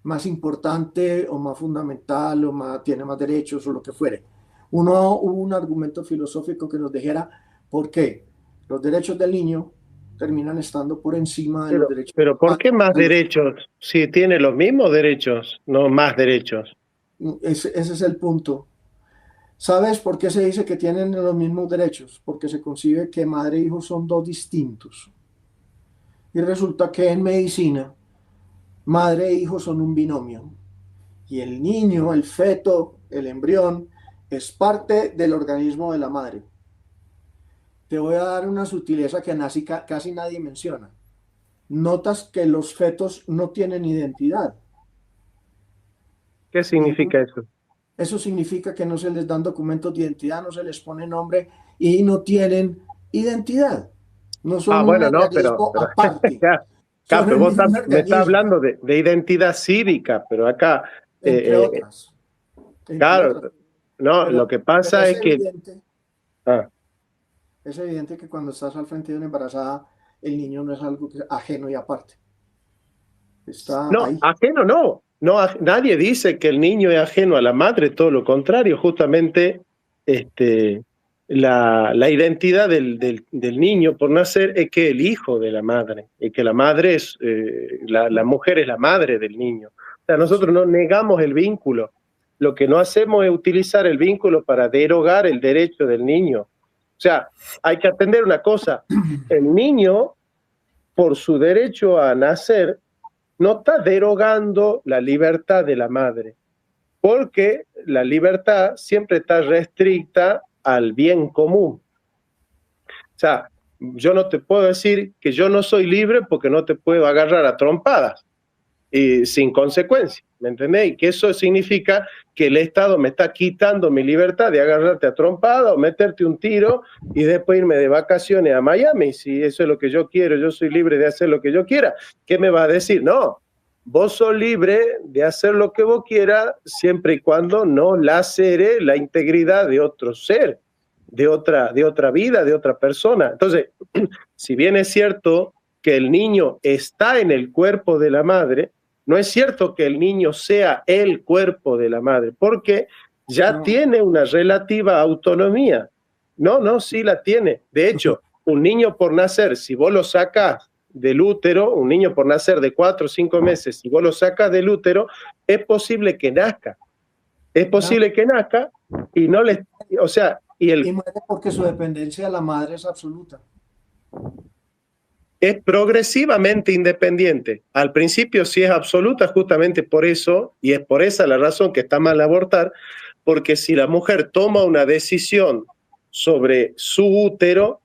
más importante o más fundamental o tiene más derechos o lo que fuere. Hubo un argumento filosófico que nos dijera por qué los derechos del niño terminan estando por encima de los derechos. Pero ¿por qué más derechos? Si tiene los mismos derechos, no más derechos. Ese es el punto. ¿Sabes por qué se dice que tienen los mismos derechos? Porque se concibe que madre e hijo son dos distintos. Y resulta que en medicina, madre e hijo son un binomio. Y el niño, el feto, el embrión, es parte del organismo de la madre. Te voy a dar una sutileza que casi nadie menciona. notas que los fetos no tienen identidad. ¿Qué significa eso? Eso significa que no se les dan documentos de identidad, no se les pone nombre y no tienen identidad. No son un Bueno, no, organismo aparte. Acá, pero Son el vos mismo me estás organismo, hablando de identidad cívica, pero acá, entre otras. Entre claro, otras. no, Pero, lo que pasa es que... Es evidente que cuando estás al frente de una embarazada, el niño no es algo ajeno y aparte. Está No, ahí. ajeno no. No, nadie dice que el niño es ajeno a la madre, todo lo contrario, justamente la identidad del niño por nacer es que el hijo de la madre, y que la madre es, la mujer es la madre del niño. O sea, nosotros no negamos el vínculo, lo que no hacemos es utilizar el vínculo para derogar el derecho del niño. O sea, hay que atender una cosa, el niño, por su derecho a nacer, no está derogando la libertad de la madre, porque la libertad siempre está restricta al bien común. O sea, yo no te puedo decir que yo no soy libre porque no te puedo agarrar a trompadas y sin consecuencia, ¿me entendés? Y que eso significa que el Estado me está quitando mi libertad de agarrarte a trompada o meterte un tiro y después irme de vacaciones a Miami. Si eso es lo que yo quiero, yo soy libre de hacer lo que yo quiera. ¿Qué me va a decir? No, vos sos libre de hacer lo que vos quieras siempre y cuando no lacere la integridad de otro ser, de otra vida, de otra persona. Entonces, si bien es cierto que el niño está en el cuerpo de la madre, no es cierto que el niño sea el cuerpo de la madre, porque ya tiene una relativa autonomía. No, sí la tiene. De hecho, un niño por nacer, si vos lo sacás del útero, un niño por nacer de 4 o 5 meses, si vos lo sacas del útero, es posible que nazca. Es posible que nazca y no le... O sea, y muere porque su dependencia de la madre es absoluta. Es progresivamente independiente. Al principio sí es absoluta, justamente por eso, y es por esa la razón que está mal abortar, porque si la mujer toma una decisión sobre su útero,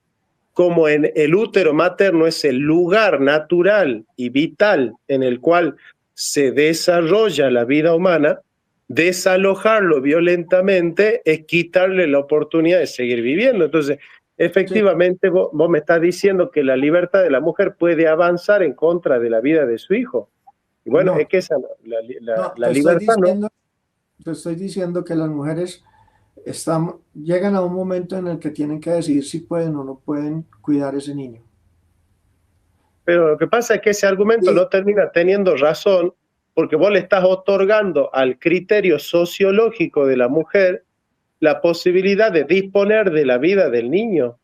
como en el útero materno es el lugar natural y vital en el cual se desarrolla la vida humana, desalojarlo violentamente es quitarle la oportunidad de seguir viviendo. Entonces, efectivamente, vos me estás diciendo que la libertad de la mujer puede avanzar en contra de la vida de su hijo. Y bueno, no, es que esa, la libertad no. Te estoy diciendo que las mujeres llegan a un momento en el que tienen que decidir si pueden o no pueden cuidar ese niño. Pero lo que pasa es que ese argumento no termina teniendo razón, porque vos le estás otorgando al criterio sociológico de la mujer la posibilidad de disponer de la vida del niño.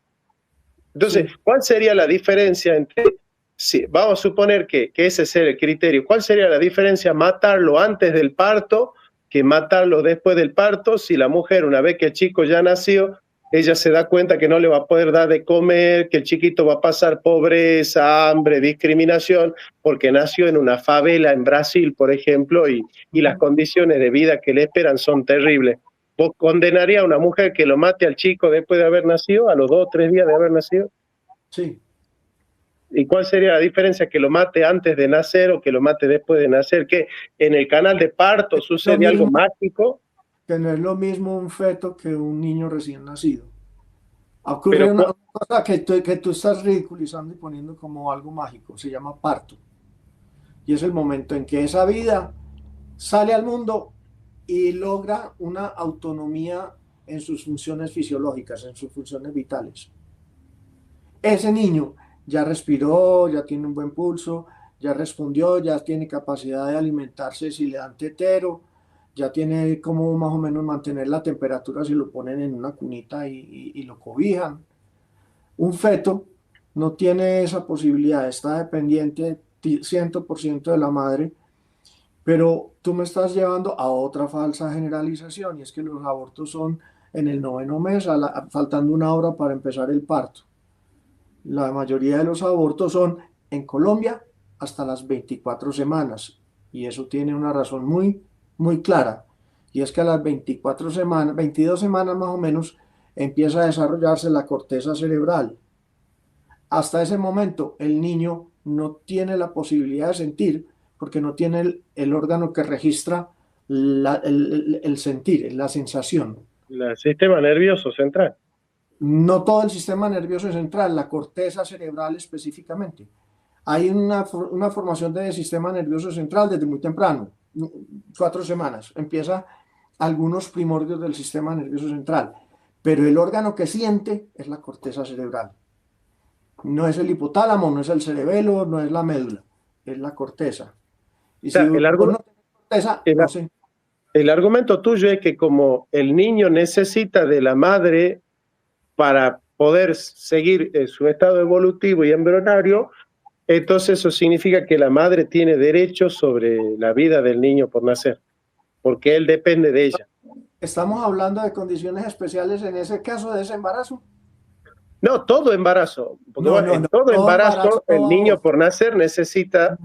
Entonces, ¿cuál sería la diferencia entre, si vamos a suponer que ese es el criterio, cuál sería la diferencia matarlo antes del parto que matarlo después del parto? Si la mujer, una vez que el chico ya nació, ella se da cuenta que no le va a poder dar de comer, que el chiquito va a pasar pobreza, hambre, discriminación, porque nació en una favela en Brasil, por ejemplo, y las condiciones de vida que le esperan son terribles. ¿Vos condenarías a una mujer que lo mate al chico después de haber nacido, a los 2 o 3 días de haber nacido? Sí. ¿Y cuál sería la diferencia? ¿Que lo mate antes de nacer o que lo mate después de nacer? ¿Que en el canal de parto sucede algo mágico? Que no es lo mismo un feto que un niño recién nacido. Ocurre una cosa que tú estás ridiculizando y poniendo como algo mágico, se llama parto. Y es el momento en que esa vida sale al mundo y logra una autonomía en sus funciones fisiológicas, en sus funciones vitales. Ese niño ya respiró, ya tiene un buen pulso, ya respondió, ya tiene capacidad de alimentarse si le dan tetero, ya tiene como más o menos mantener la temperatura si lo ponen en una cunita y lo cobijan. Un feto no tiene esa posibilidad, está dependiente 100% de la madre, pero tú me estás llevando a otra falsa generalización y es que los abortos son en el 9º mes, faltando 1 hora para empezar el parto. La mayoría de los abortos son en Colombia hasta las 24 semanas y eso tiene una razón muy clara, y es que a las 22 semanas más o menos, empieza a desarrollarse la corteza cerebral. Hasta ese momento el niño no tiene la posibilidad de sentir porque no tiene el órgano que registra el sentir, la sensación. El sistema nervioso central. No todo el sistema nervioso central, la corteza cerebral específicamente. Hay una formación del sistema nervioso central desde muy temprano, 4 semanas. Empieza algunos primordios del sistema nervioso central, pero el órgano que siente es la corteza cerebral. No es el hipotálamo, no es el cerebelo, no es la médula, es la corteza. Y o sea, si no tiene corteza, no se... El argumento tuyo es que como el niño necesita de la madre para poder seguir su estado evolutivo y embrionario, entonces eso significa que la madre tiene derecho sobre la vida del niño por nacer, porque él depende de ella. ¿Estamos hablando de condiciones especiales en ese caso de ese embarazo? No, todo embarazo. Porque No, en todo embarazo, el niño por nacer necesita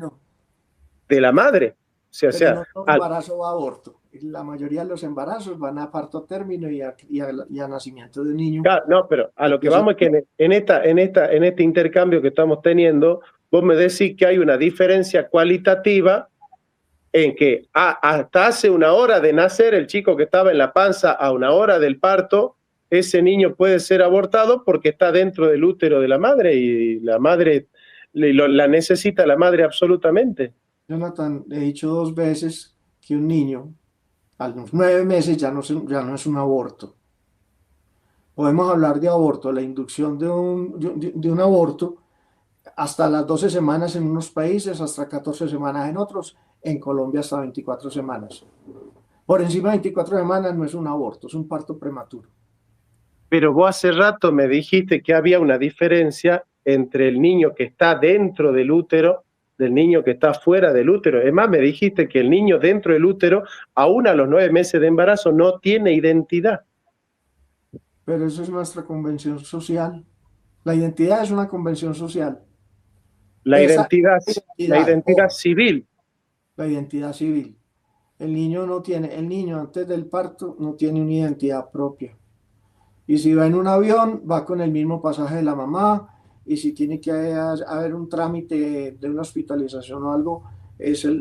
de la madre. O sea, no todo embarazo va a aborto. La mayoría de los embarazos van a parto término y a nacimiento de un niño. Claro, no, pero a lo que vamos es que en este intercambio que estamos teniendo, vos me decís que hay una diferencia cualitativa en que hasta hace una hora de nacer el chico que estaba en la panza a una hora del parto, ese niño puede ser abortado porque está dentro del útero de la madre y la madre la necesita la madre absolutamente. Jonathan, he dicho 2 veces que un niño a los 9 meses ya no es un aborto. Podemos hablar de aborto, la inducción de un aborto hasta las 12 semanas en unos países, hasta 14 semanas en otros, en Colombia hasta 24 semanas. Por encima de 24 semanas no es un aborto, es un parto prematuro. Pero vos hace rato me dijiste que había una diferencia entre el niño que está dentro del útero del niño que está fuera del útero. Es más, me dijiste que el niño dentro del útero, aún a los 9 meses de embarazo, no tiene identidad. Pero eso es nuestra convención social. La identidad es una convención social. La identidad civil. La identidad civil. El niño antes del parto no tiene una identidad propia. Y si va en un avión, va con el mismo pasaje de la mamá, y si tiene que haber un trámite de una hospitalización o algo,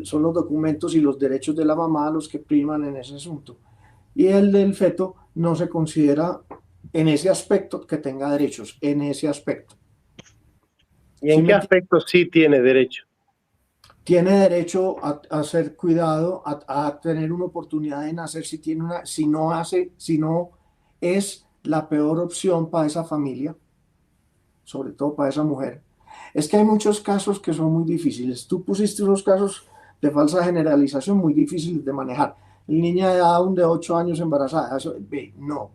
son los documentos y los derechos de la mamá los que priman en ese asunto. Y el del feto no se considera en ese aspecto que tenga derechos, en ese aspecto. ¿Y en qué aspecto sí tiene derecho? Tiene derecho a ser cuidado, a tener una oportunidad de nacer si no es la peor opción para esa familia, sobre todo para esa mujer. Es que hay muchos casos que son muy difíciles. Tú pusiste unos casos de falsa generalización muy difíciles de manejar. Niña de Down de 8 años embarazada, eso, no.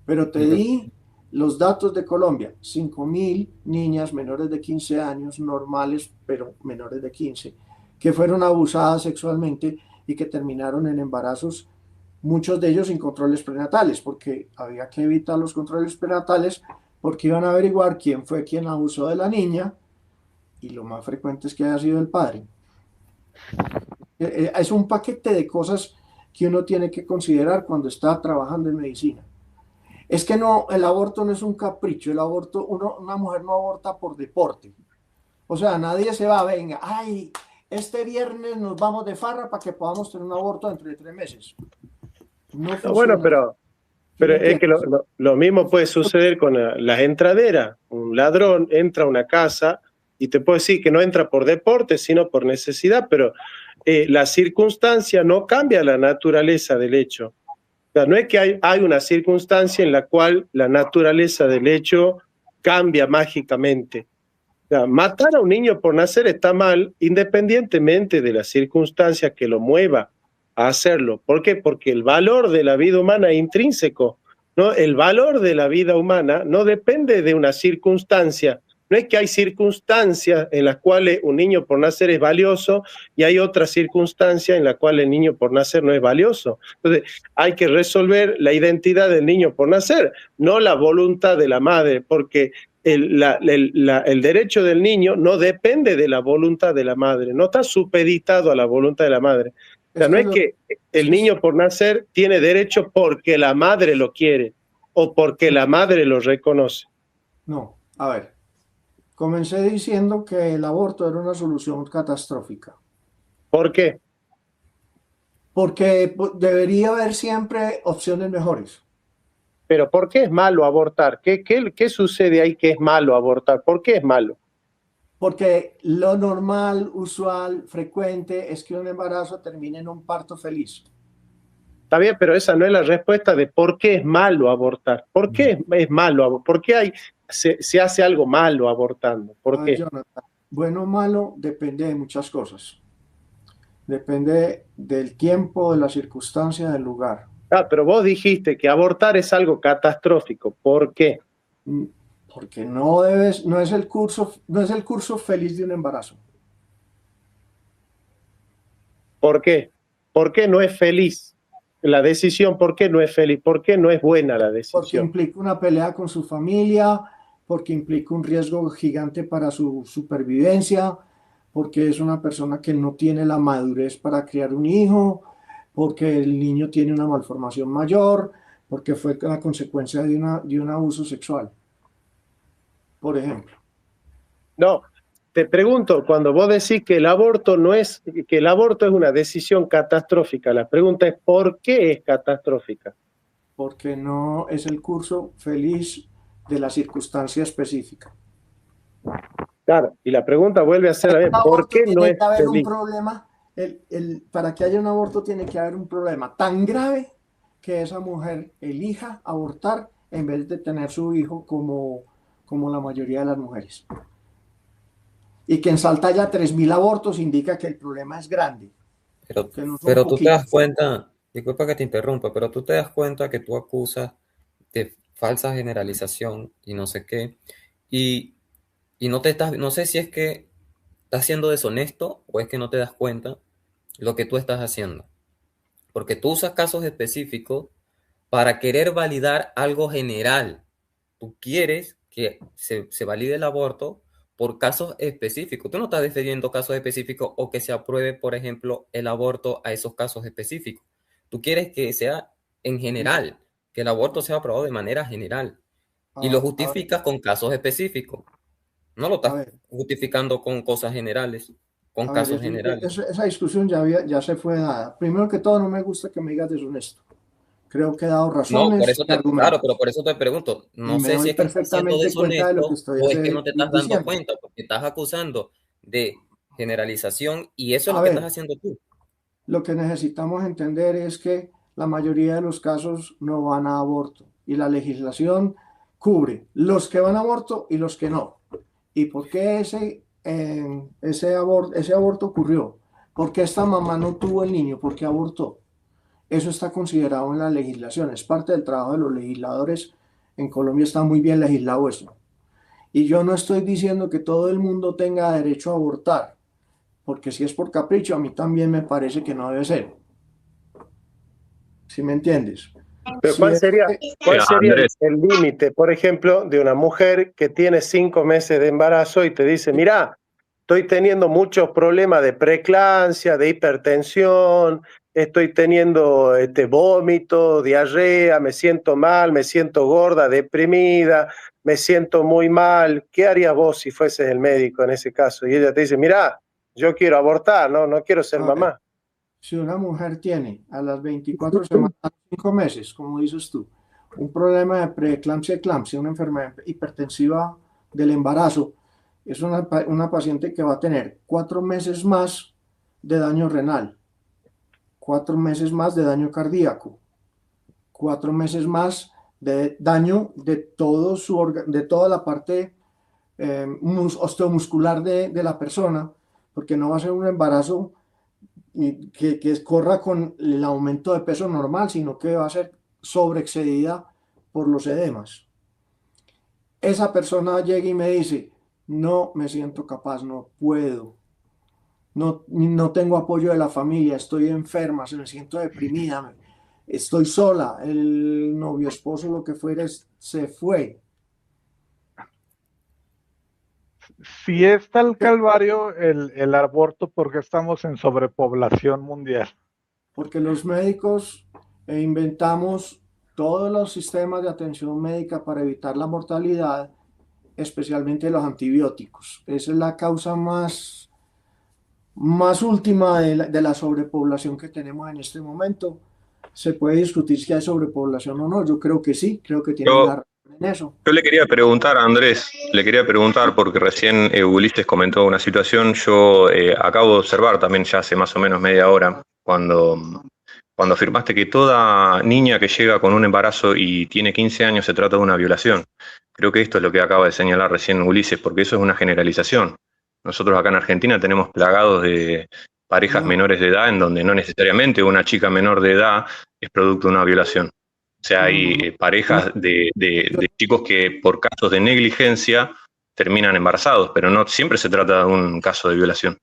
Pero te di los datos de Colombia, 5.000 niñas menores de 15 años, normales, pero menores de 15, que fueron abusadas sexualmente y que terminaron en embarazos, muchos de ellos sin controles prenatales, porque había que evitar los controles prenatales porque iban a averiguar quién fue quien abusó de la niña, y lo más frecuente es que haya sido el padre. Es un paquete de cosas que uno tiene que considerar cuando está trabajando en medicina. Es que no, el aborto no es un capricho, una mujer no aborta por deporte. O sea, nadie se va, venga, ay, este viernes nos vamos de farra para que podamos tener un aborto dentro de 3 meses. No funciona. Bueno, pero es que lo mismo puede suceder con las entraderas. Un ladrón entra a una casa y te puedo decir que no entra por deporte, sino por necesidad, pero la circunstancia no cambia la naturaleza del hecho. O sea, no es que hay una circunstancia en la cual la naturaleza del hecho cambia mágicamente. O sea, matar a un niño por nacer está mal, independientemente de la circunstancia que lo mueva a hacerlo. ¿Por qué? Porque el valor de la vida humana es intrínseco, ¿no? El valor de la vida humana no depende de una circunstancia. No es que hay circunstancias en las cuales un niño por nacer es valioso y hay otras circunstancias en las cuales el niño por nacer no es valioso. Entonces, hay que resolver la identidad del niño por nacer, no la voluntad de la madre, porque el derecho del niño no depende de la voluntad de la madre, no está supeditado a la voluntad de la madre. O sea, no es que el niño por nacer tiene derecho porque la madre lo quiere o porque la madre lo reconoce. No, a ver. Comencé diciendo que el aborto era una solución catastrófica, ¿Por qué? porque debería haber siempre opciones mejores. Pero ¿por qué es malo abortar? ¿Qué sucede ahí que es malo abortar? ¿Por qué es malo? Porque lo normal, usual, frecuente es que un embarazo termine en un parto feliz. Está bien, pero esa no es la respuesta de por qué es malo abortar. ¿Por qué es malo? ¿Por qué se hace algo malo abortando? A ¿Por ver, qué? Jonathan, bueno o malo depende de muchas cosas. Depende del tiempo, de la circunstancia, del lugar. Ah, pero vos dijiste que abortar es algo catastrófico. ¿Por qué? Mm, Porque no es el curso feliz de un embarazo. ¿Por qué? ¿Por qué no es feliz la decisión? ¿Por qué no es feliz? ¿Por qué no es buena la Porque decisión? implica una pelea con su familia, porque implica un riesgo gigante para su supervivencia, porque es una persona que no tiene la madurez para criar un hijo, porque el niño tiene una malformación mayor, porque fue la consecuencia de un abuso sexual, por ejemplo. No, te pregunto, cuando vos decís que el aborto no es, que el aborto es una decisión catastrófica, la pregunta es ¿por qué es catastrófica? Porque no es el curso feliz de la circunstancia específica. Claro, y la pregunta vuelve a ser la misma, ¿por Aborto qué no tiene es que haber un feliz? problema, para que haya un aborto tiene que haber un problema tan grave que esa mujer elija abortar en vez de tener su hijo como la mayoría de las mujeres. Y que en Salta haya 3.000 abortos indica que el problema es grande, Pero, que no son pero tú te das poquitos. cuenta, disculpa que te interrumpa, pero tú te das cuenta que tú acusas de falsa generalización y no sé qué, y, y no sé si es que estás siendo deshonesto o es que no te das cuenta lo que tú estás haciendo. Porque tú usas casos específicos para querer validar algo general. Tú quieres que se valide el aborto por casos específicos. Tú no estás defendiendo casos específicos o que se apruebe, por ejemplo, el aborto a esos casos específicos. Tú quieres que sea en general, que el aborto sea aprobado de manera general y lo A ver, justificas con casos específicos. No lo a estás ver, justificando con cosas generales, con a ver, casos generales. esa discusión ya se fue dada. Primero que todo, no me gusta que me digas deshonesto. Creo que he dado No, por razones eso y claro, pero argumentos. por eso te pregunto, Y no me sé si doy es que estás siendo perfectamente cuenta de lo que deshonesto estoy o es que no te estás dando diciendo. cuenta, porque estás acusando de generalización y eso es A lo que estás ver, haciendo tú. lo que necesitamos entender es que la mayoría de los casos no van a aborto y la legislación cubre los que van a aborto y los que no. ¿Y por qué ese aborto ocurrió? ¿Por qué esta mamá no tuvo el niño? ¿Por qué abortó? Eso está considerado en la legislación, es parte del trabajo de los legisladores. En Colombia está muy bien legislado eso. Y yo no estoy diciendo que todo el mundo tenga derecho a abortar, porque si es por capricho, a mí también me parece que no debe ser. ¿Sí me entiendes? Pero Si es, cuál Mira, sería Andrés, el límite, por ejemplo, de una mujer que tiene 5 meses de embarazo y te dice, mira, estoy teniendo muchos problemas de preeclampsia, de hipertensión, estoy teniendo vómito, diarrea, me siento mal, me siento gorda, deprimida, me siento muy mal. ¿Qué harías vos si fueses el médico en ese caso? Y ella te dice, mira, yo quiero abortar, no quiero ser a ver, mamá. si una mujer tiene a las 24 semanas, 5 meses, como dices tú, un problema de preeclampsia, eclampsia, una enfermedad hipertensiva del embarazo, es una paciente que va a tener 4 meses más de daño renal, 4 meses más de daño cardíaco, 4 meses más de daño de, de toda la parte osteomuscular de la persona, porque no va a ser un embarazo que corra con el aumento de peso normal, sino que va a ser sobreexcedida por los edemas. Esa persona llega y me dice, no me siento capaz, no puedo, no tengo apoyo de la familia, estoy enferma, se me siento deprimida, estoy sola, el novio, esposo, lo que fuera, se fue. Si es tal calvario el aborto, porque estamos en sobrepoblación mundial. Porque los médicos inventamos todos los sistemas de atención médica para evitar la mortalidad especialmente los antibióticos. Esa es la causa más última de la sobrepoblación que tenemos en este momento. Se puede discutir si hay sobrepoblación o no. Yo creo que sí, creo que tienen la razón en eso. Yo le quería preguntar a Andrés, porque recién Ulises comentó una situación. Yo acabo de observar también ya hace más o menos media hora, cuando afirmaste que toda niña que llega con un embarazo y tiene 15 años se trata de una violación. Creo que esto es lo que acaba de señalar recién Ulises, porque eso es una generalización. Nosotros acá en Argentina tenemos plagados de parejas menores de edad en donde no necesariamente una chica menor de edad es producto de una violación. O sea, hay parejas de chicos que por casos de negligencia terminan embarazados, pero no siempre se trata de un caso de violación.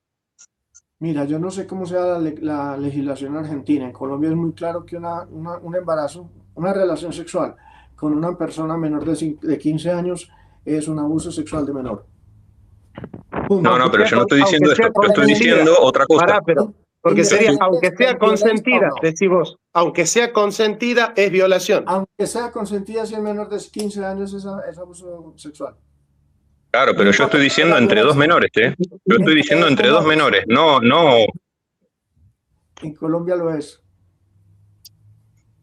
Mira, yo no sé cómo sea la legislación argentina. En Colombia es muy claro que un embarazo, una relación sexual con una persona menor de 15 años es un abuso sexual de menor. No, pero yo no estoy diciendo esto, yo estoy diciendo otra cosa. Porque sería, aunque sea consentida, decís vos, aunque sea consentida es violación. Aunque sea consentida, si es menor de 15 años es abuso sexual. Claro, pero yo estoy diciendo entre dos menores, ¿eh? Yo estoy diciendo entre dos menores, no. En Colombia lo es.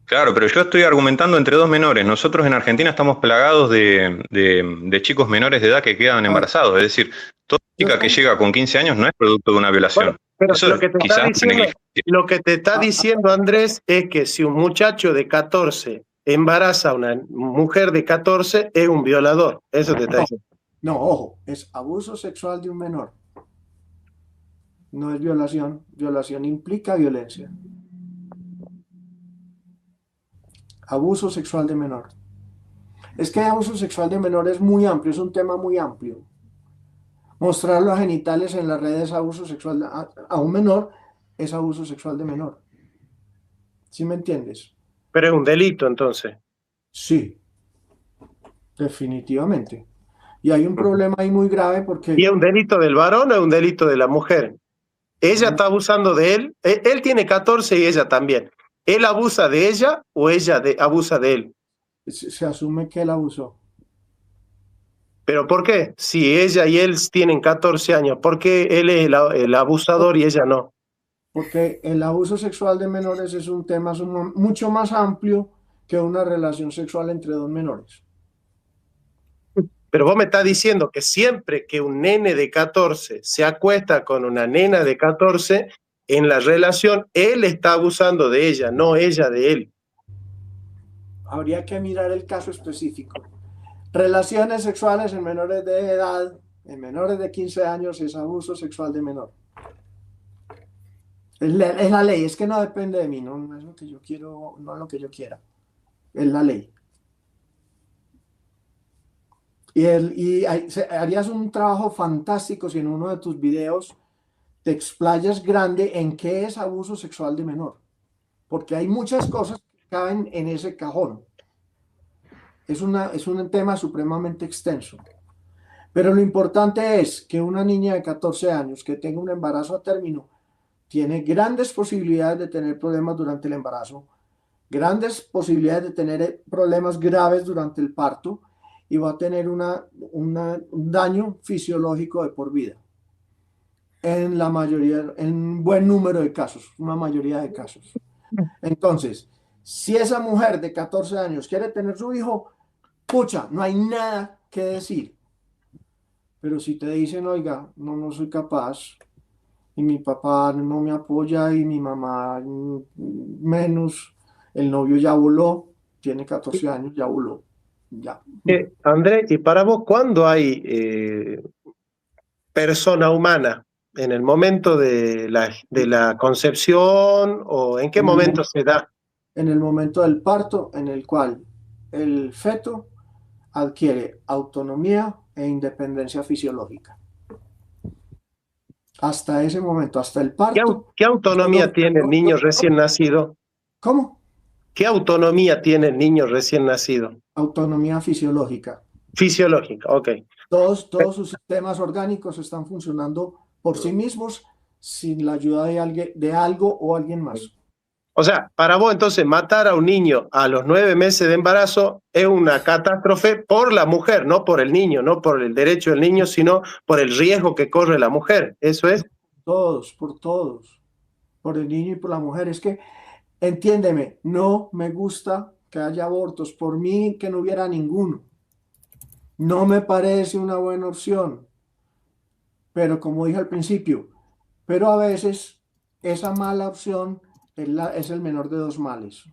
Claro, pero yo estoy argumentando entre dos menores. Nosotros en Argentina estamos plagados de chicos menores de edad que quedan embarazados. Es decir, toda chica que llega con 15 años no es producto de una violación. Bueno, pero eso lo que te está diciendo Andrés es que si un muchacho de 14 embaraza a una mujer de 14 es un violador. Eso te está diciendo. No, ojo, es abuso sexual de un menor. No es violación. Violación implica violencia. Abuso sexual de menor. Es que abuso sexual de menor es muy amplio, es un tema muy amplio. Mostrar los genitales en las redes abuso sexual a un menor es abuso sexual de menor. ¿Sí me entiendes? Pero es un delito entonces. Sí, definitivamente. Y hay un problema ahí muy grave porque... ¿Y es un delito del varón o es un delito de la mujer? Ella está abusando de él. Él tiene 14 y ella también. ¿Él abusa de ella o ella abusa de él? Se asume que él abusó. ¿Pero por qué? Si ella y él tienen 14 años, ¿por qué él es el abusador y ella no? Porque el abuso sexual de menores es un tema mucho más amplio que una relación sexual entre dos menores. Pero vos me estás diciendo que siempre que un nene de 14 se acuesta con una nena de 14, en la relación él está abusando de ella, no ella de él. Habría que mirar el caso específico. Relaciones sexuales en menores de edad, en menores de 15 años, es abuso sexual de menor. Es la ley, es que no depende de mí, no es lo que yo quiero, no es lo que yo quiera. Es la ley. Y harías un trabajo fantástico si en uno de tus videos te explayas grande en qué es abuso sexual de menor. Porque hay muchas cosas que caben en ese cajón. Es un tema supremamente extenso. Pero lo importante es que una niña de 14 años que tenga un embarazo a término tiene grandes posibilidades de tener problemas durante el embarazo, grandes posibilidades de tener problemas graves durante el parto y va a tener un daño fisiológico de por vida. En un buen número de casos, una mayoría de casos. Entonces, si esa mujer de 14 años quiere tener su hijo, pucha, no hay nada que decir. Pero si te dicen, oiga, no soy capaz, y mi papá no me apoya, y mi mamá menos, el novio ya voló, tiene 14 años, ya voló. Ya. Andrés, y para vos, ¿cuándo hay persona humana? ¿En el momento de la concepción o en qué momento se da? En el momento del parto, en el cual el feto adquiere autonomía e independencia fisiológica. Hasta ese momento, hasta el parto. ¿Qué autonomía tiene el niño recién nacido? ¿Cómo? ¿Qué autonomía tiene el niño recién nacido? Autonomía fisiológica. Fisiológica, ok. Todos sus sistemas orgánicos están funcionando por sí mismos sin la ayuda de algo o alguien más. O sea, para vos entonces matar a un niño a los 9 meses de embarazo es una catástrofe por la mujer, no por el niño, no por el derecho del niño, sino por el riesgo que corre la mujer. ¿Eso es? Todos, por el niño y por la mujer. Es que, entiéndeme, no me gusta que haya abortos, por mí que no hubiera ninguno. No me parece una buena opción, pero como dije al principio, pero a veces esa mala opción es el menor de dos males.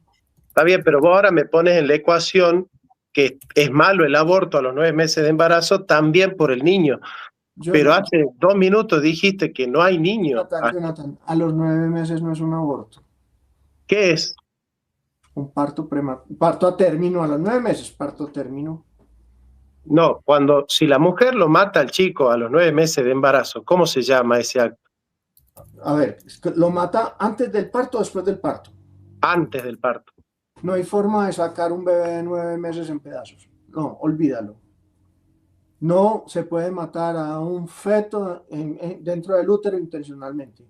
Está bien, pero vos ahora me pones en la ecuación que es malo el aborto a los 9 meses de embarazo también por el niño. Pero hace 2 minutos dijiste que no hay niño. Jonathan, a los 9 meses no es un aborto. ¿Qué es? Un parto a término, a los 9 meses, parto a término. No, si la mujer lo mata al chico a los 9 meses de embarazo, ¿cómo se llama ese acto? A ver, ¿lo mata antes del parto o después del parto? Antes del parto. No hay forma de sacar un bebé de 9 meses en pedazos. No, olvídalo. No se puede matar a un feto dentro del útero intencionalmente.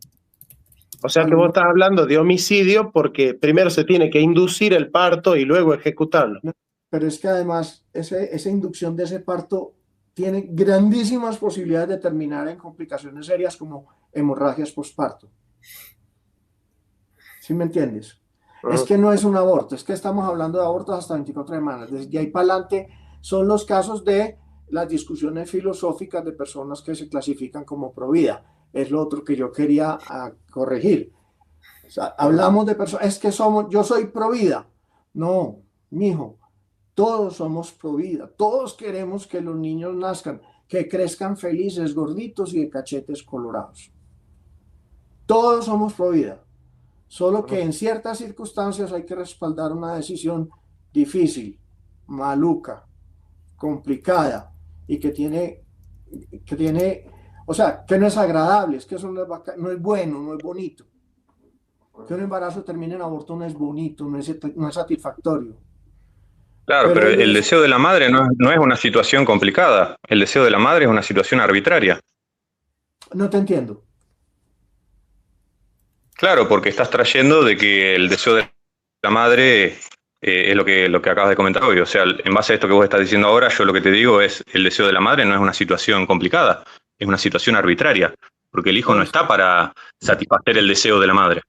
O sea que vos estás hablando de homicidio porque primero se tiene que inducir el parto y luego ejecutarlo. Pero es que además esa inducción de ese parto tiene grandísimas posibilidades de terminar en complicaciones serias como hemorragias postparto. ¿Sí me entiendes? Es que no es un aborto, es que estamos hablando de abortos hasta 24 semanas. Desde ahí para adelante son los casos de las discusiones filosóficas de personas que se clasifican como provida. Es lo otro que yo quería corregir. O sea, hablamos de personas, es que yo soy provida. No, mijo, todos somos provida. Todos queremos que los niños nazcan, que crezcan felices, gorditos y de cachetes colorados. Todos somos provida. Solo que en ciertas circunstancias hay que respaldar una decisión difícil, maluca, complicada y que tiene, o sea, que no es agradable, es que eso no es bueno, no es bonito. Que un embarazo termine en aborto no es bonito, no es satisfactorio. Claro, pero el deseo de la madre no es una situación complicada. El deseo de la madre es una situación arbitraria. No te entiendo. Claro, porque estás trayendo de que el deseo de la madre es lo que acabas de comentar hoy. O sea, en base a esto que vos estás diciendo ahora, yo lo que te digo es, el deseo de la madre no es una situación complicada, es una situación arbitraria, porque el hijo no está para satisfacer el deseo de la madre.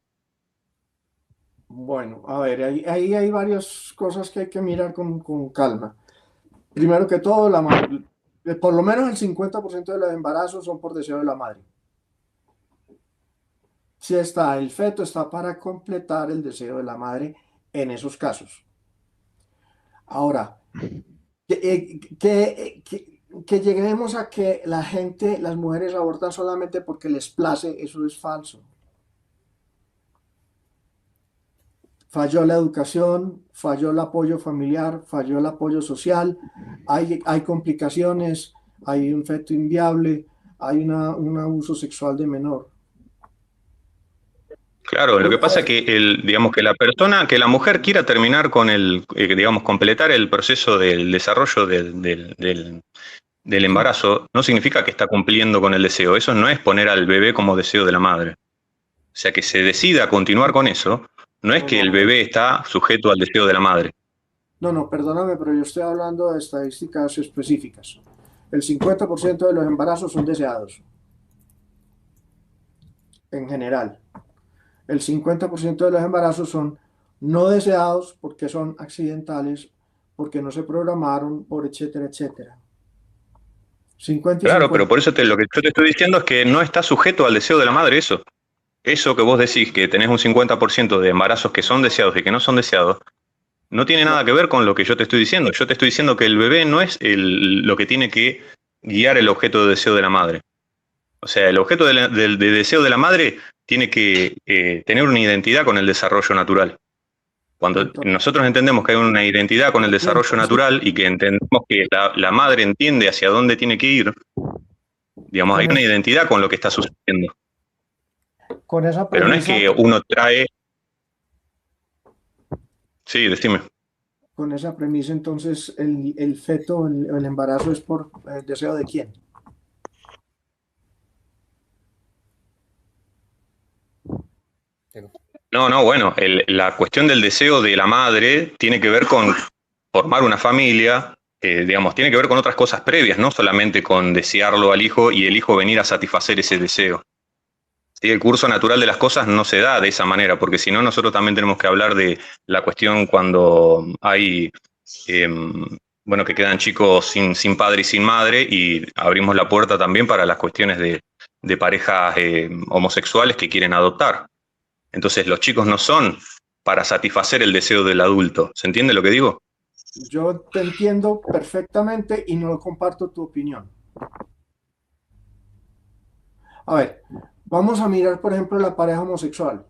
Bueno, a ver, ahí hay varias cosas que hay que mirar con calma. Primero que todo, por lo menos el 50% de los embarazos son por deseo de la madre. Si el feto está para completar el deseo de la madre en esos casos. Ahora, que lleguemos a que las mujeres abortan solamente porque les place, eso es falso. Falló la educación, falló el apoyo familiar, falló el apoyo social, hay complicaciones, hay un feto inviable, hay un abuso sexual de menor. Claro, lo que pasa es que digamos que la mujer quiera terminar con digamos, completar el proceso del desarrollo del embarazo, no significa que está cumpliendo con el deseo. Eso no es poner al bebé como deseo de la madre. O sea, que se decida continuar con eso, no es que el bebé está sujeto al deseo de la madre. No, perdóname, pero yo estoy hablando de estadísticas específicas. El 50% de los embarazos son deseados. En general. El 50% de los embarazos son no deseados porque son accidentales, porque no se programaron, por etcétera, etcétera. 50 y Claro, 50. pero por eso lo que yo te estoy diciendo es que no está sujeto al deseo de la madre eso. Eso que vos decís, que tenés un 50% de embarazos que son deseados y que no son deseados, no tiene nada que ver con lo que yo te estoy diciendo. Yo te estoy diciendo que el bebé no es lo que tiene que guiar el objeto de deseo de la madre. O sea, el objeto de deseo de la madre tiene que tener una identidad con el desarrollo natural. Cuando nosotros entendemos que hay una identidad con el desarrollo natural y que entendemos que la madre entiende hacia dónde tiene que ir, digamos, hay una identidad con lo que está sucediendo. Con esa premisa, pero no es que uno trae... Sí, decime. Con esa premisa, entonces, el feto, el embarazo es por deseo de quién. No, bueno, la cuestión del deseo de la madre tiene que ver con formar una familia, digamos, tiene que ver con otras cosas previas, no solamente con desearlo al hijo y el hijo venir a satisfacer ese deseo. ¿Sí? El curso natural de las cosas no se da de esa manera, porque si no, nosotros también tenemos que hablar de la cuestión cuando hay, eh, bueno, que quedan chicos sin padre y sin madre, y abrimos la puerta también para las cuestiones de parejas homosexuales que quieren adoptar. Entonces, los chicos no son para satisfacer el deseo del adulto. ¿Se entiende lo que digo? Yo te entiendo perfectamente y no comparto tu opinión. A ver, vamos a mirar, por ejemplo, la pareja homosexual.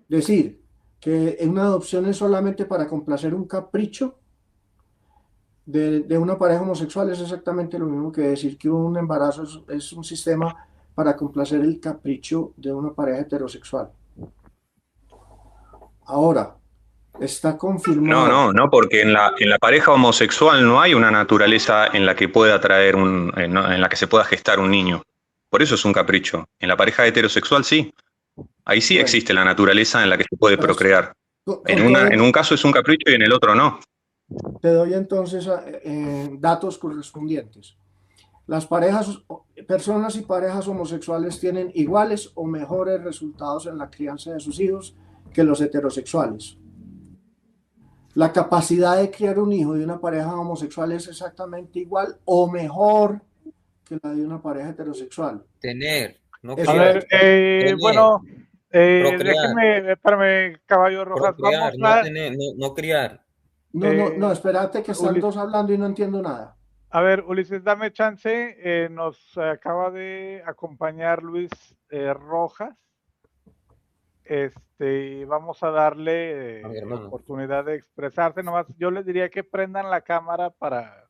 Decir que una adopción es solamente para complacer un capricho de una pareja homosexual es exactamente lo mismo que decir que un embarazo es un sistema para complacer el capricho de una pareja heterosexual. Ahora, está confirmado. No, porque en la pareja homosexual no hay una naturaleza en la que pueda traer en la que se pueda gestar un niño. Por eso es un capricho. En la pareja heterosexual sí. Ahí sí Bueno, existe la naturaleza en la que se puede pero procrear. con todo En un caso es un capricho y en el otro no. te doy entonces datos correspondientes. Las personas y parejas homosexuales tienen iguales o mejores resultados en la crianza de sus hijos que los heterosexuales. La capacidad de criar un hijo de una pareja homosexual es exactamente igual o mejor que la de una pareja heterosexual. Tener, no A criar. ver, Tener, bueno, procrear, déjenme, espérame, Caballo Rojas, procrear, vamos no a, tener, no criar. No, espérate que están dos hablando y no entiendo nada. a ver, Ulises, dame chance, nos acaba de acompañar Luis Rojas. Vamos a darle A mi hermano. oportunidad de expresarse. Nomás yo les diría que prendan la cámara para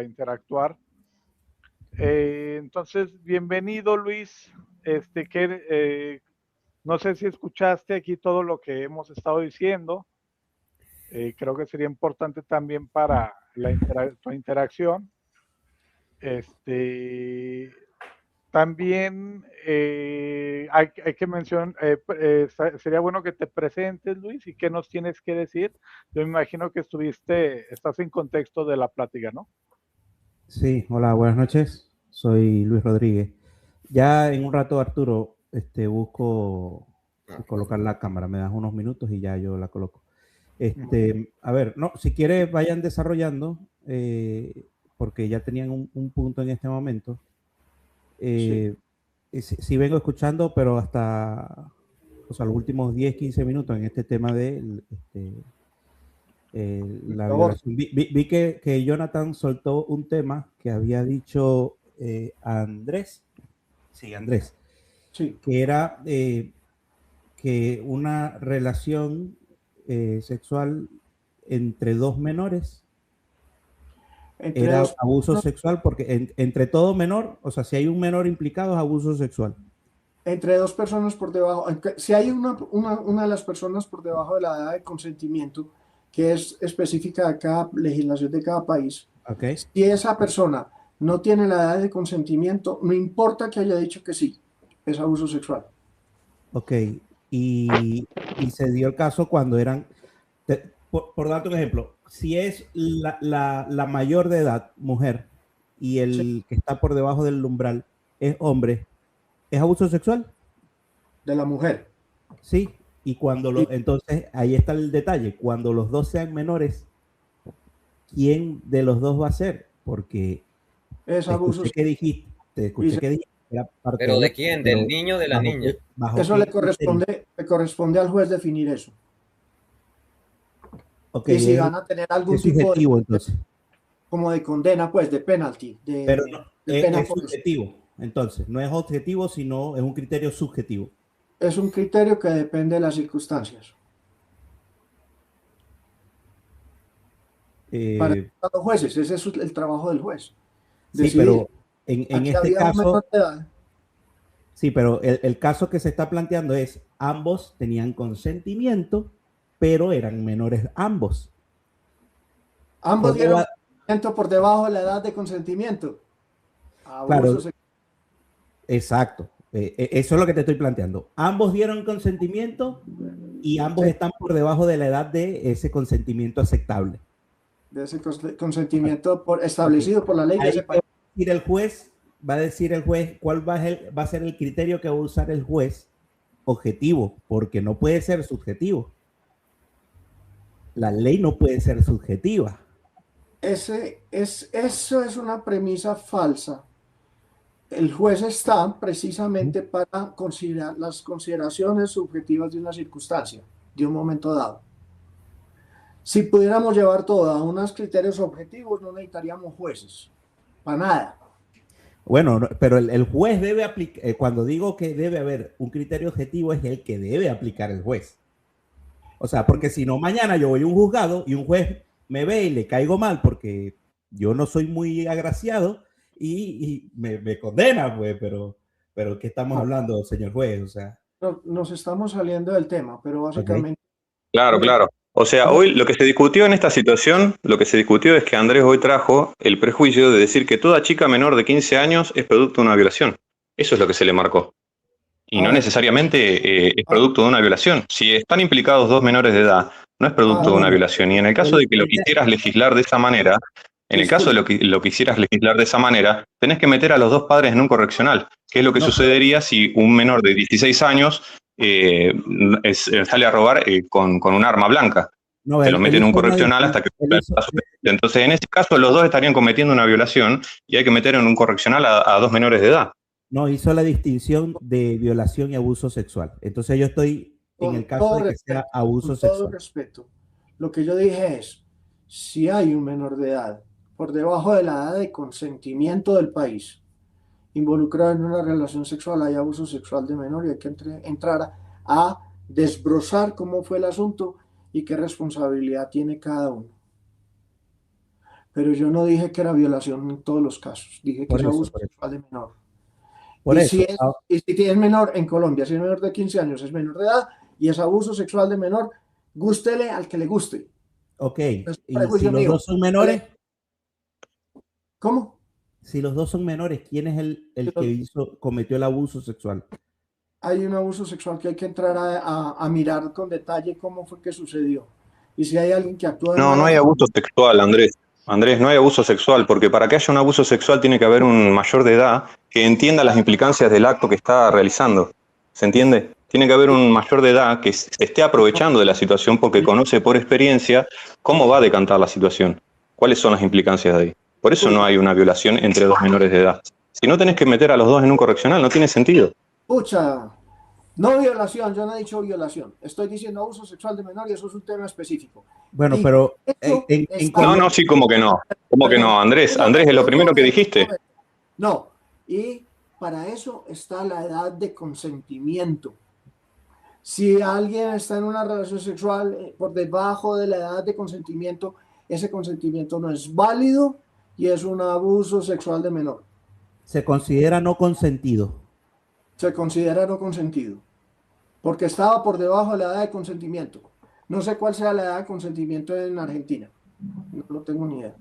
interactuar. Entonces, bienvenido, Luis. No sé si escuchaste aquí todo lo que hemos estado diciendo. Creo que sería importante también para tu interacción. También hay que mencionar, sería bueno que te presentes, Luis, y qué nos tienes que decir. Yo me imagino que estás en contexto de la plática, ¿no? Sí, hola, buenas noches. Soy Luis Rodríguez. Ya en un rato, Arturo, busco colocar la cámara. Me das unos minutos y ya yo la coloco. A ver, no, si quieres vayan desarrollando, porque ya tenían un punto en este momento. Sí vengo escuchando, pero hasta, o sea, los últimos 10, 15 minutos en este tema de la violación. Vi que Jonathan soltó un tema que había dicho Andrés. Sí, Andrés. Sí. Que era que una relación sexual entre dos menores era abuso sexual, porque entre todo menor, o sea, si hay un menor implicado es abuso sexual. Entre dos personas por debajo, si hay una de las personas por debajo de la edad de consentimiento, que es específica de cada legislación de cada país, okay. Si esa persona no tiene la edad de consentimiento, no importa que haya dicho que sí, es abuso sexual. Ok, y se dio el caso cuando eran, por darte un ejemplo, si es la mayor de edad, mujer, y el que está por debajo del umbral es hombre, ¿es abuso sexual? De la mujer. Sí, y entonces ahí está el detalle, cuando los dos sean menores, ¿quién de los dos va a ser? Porque es abuso te escuché que dijiste que era parte. ¿Pero de quién? ¿Del niño o de la niña? Eso le corresponde al juez definir eso. Okay, y si van a tener algún tipo subjetivo, entonces. Como de condena, pues, de penalty. Pero es subjetivo, entonces, no es objetivo, sino es un criterio subjetivo. Es un criterio que depende de las circunstancias. Para los jueces, ese es el trabajo del juez. Sí, pero en este caso... Sí, pero el caso que se está planteando es ambos tenían consentimiento, pero eran menores ambos. Ambos dieron consentimiento por debajo de la edad de consentimiento. Claro, exacto. Eso es lo que te estoy planteando. Ambos dieron consentimiento y ambos están por debajo de la edad de ese consentimiento aceptable. De ese consentimiento establecido por la ley de ese país. Va a decir el juez cuál va a ser el criterio que va a usar el juez objetivo, porque no puede ser subjetivo. La ley no puede ser subjetiva. Eso es una premisa falsa. El juez está precisamente para considerar las consideraciones subjetivas de una circunstancia, de un momento dado. Si pudiéramos llevar todo a unos criterios objetivos, no necesitaríamos jueces, para nada. Bueno, pero el juez debe aplicar, cuando digo que debe haber un criterio objetivo, es el que debe aplicar el juez. O sea, porque si no, mañana yo voy a un juzgado y un juez me ve y le caigo mal porque yo no soy muy agraciado y me condena, pues, pero ¿qué estamos hablando, señor juez? O sea, nos estamos saliendo del tema, pero básicamente... Claro, claro. O sea, hoy lo que se discutió en esta situación, lo que se discutió es que Andrés hoy trajo el prejuicio de decir que toda chica menor de 15 años es producto de una violación. Eso es lo que se le marcó. Y no necesariamente es producto de una violación. Si están implicados dos menores de edad, no es producto de una violación. Y en el caso de que lo quisieras legislar de esa manera, lo quisieras legislar de esa manera, tenés que meter a los dos padres en un correccional, que es lo que sucedería si un menor de 16 años sale a robar con un arma blanca. Se los mete en un correccional hasta que... Entonces, en ese caso, los dos estarían cometiendo una violación y hay que meter en un correccional a dos menores de edad. No, hizo la distinción de violación y abuso sexual. Entonces yo estoy en el caso de que sea abuso sexual. Con todo respeto, lo que yo dije es, si hay un menor de edad por debajo de la edad de consentimiento del país involucrado en una relación sexual, hay abuso sexual de menor y hay que entrar a desbrozar cómo fue el asunto y qué responsabilidad tiene cada uno. Pero yo no dije que era violación en todos los casos, dije que es abuso sexual de menor. Y si es menor en Colombia, si es menor de 15 años, es menor de edad y es abuso sexual de menor, gústele al que le guste. Ok, ¿y si los dos son menores? ¿Cómo? Si los dos son menores, ¿quién es el que cometió el abuso sexual? Hay un abuso sexual que hay que entrar a mirar con detalle cómo fue que sucedió. Y si hay alguien que actúa... No hay abuso sexual, Andrés. Andrés, no hay abuso sexual, porque para que haya un abuso sexual tiene que haber un mayor de edad que entienda las implicancias del acto que está realizando. ¿Se entiende? Tiene que haber un mayor de edad que se esté aprovechando de la situación porque conoce por experiencia cómo va a decantar la situación, cuáles son las implicancias de ahí. Por eso no hay una violación entre dos menores de edad. Si no tenés que meter a los dos en un correccional, no tiene sentido. Pucha, no violación, yo no he dicho violación. Estoy diciendo abuso sexual de menor y eso es un tema específico. Bueno, pero... No, sí, como que no. ¿Cómo que no, Andrés? Andrés, es lo primero que dijiste. No, y para eso está la edad de consentimiento. Si alguien está en una relación sexual por debajo de la edad de consentimiento, ese consentimiento no es válido y es un abuso sexual de menor. Se considera no consentido. Se considera no consentido, porque estaba por debajo de la edad de consentimiento. No sé cuál sea la edad de consentimiento en Argentina, no lo tengo ni idea.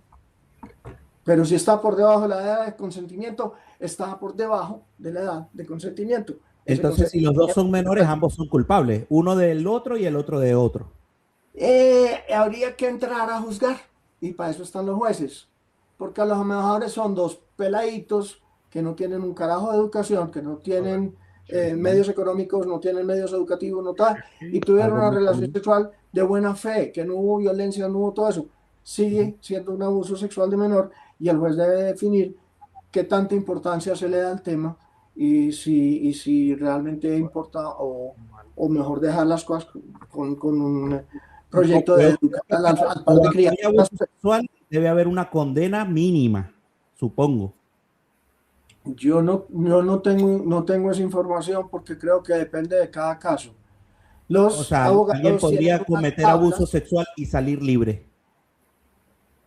Pero si está por debajo de la edad de consentimiento, está por debajo de la edad de consentimiento. Entonces, si los dos son menores, ambos son culpables, uno del otro y el otro de otro. Habría que entrar a juzgar, y para eso están los jueces, porque a los mejores son dos peladitos que no tienen un carajo de educación, que no tienen medios económicos, no tienen medios educativos, no tal, y tuvieron una relación sexual de buena fe, que no hubo violencia, no hubo todo eso. Sigue siendo un abuso sexual de menor y el juez debe definir qué tanta importancia se le da al tema y si realmente importa o mejor dejar las cosas con un proyecto de educación al par de criaturas. Debe haber una condena mínima, supongo. Yo no tengo esa información porque creo que depende de cada caso. Alguien podría cometer abuso sexual y salir libre.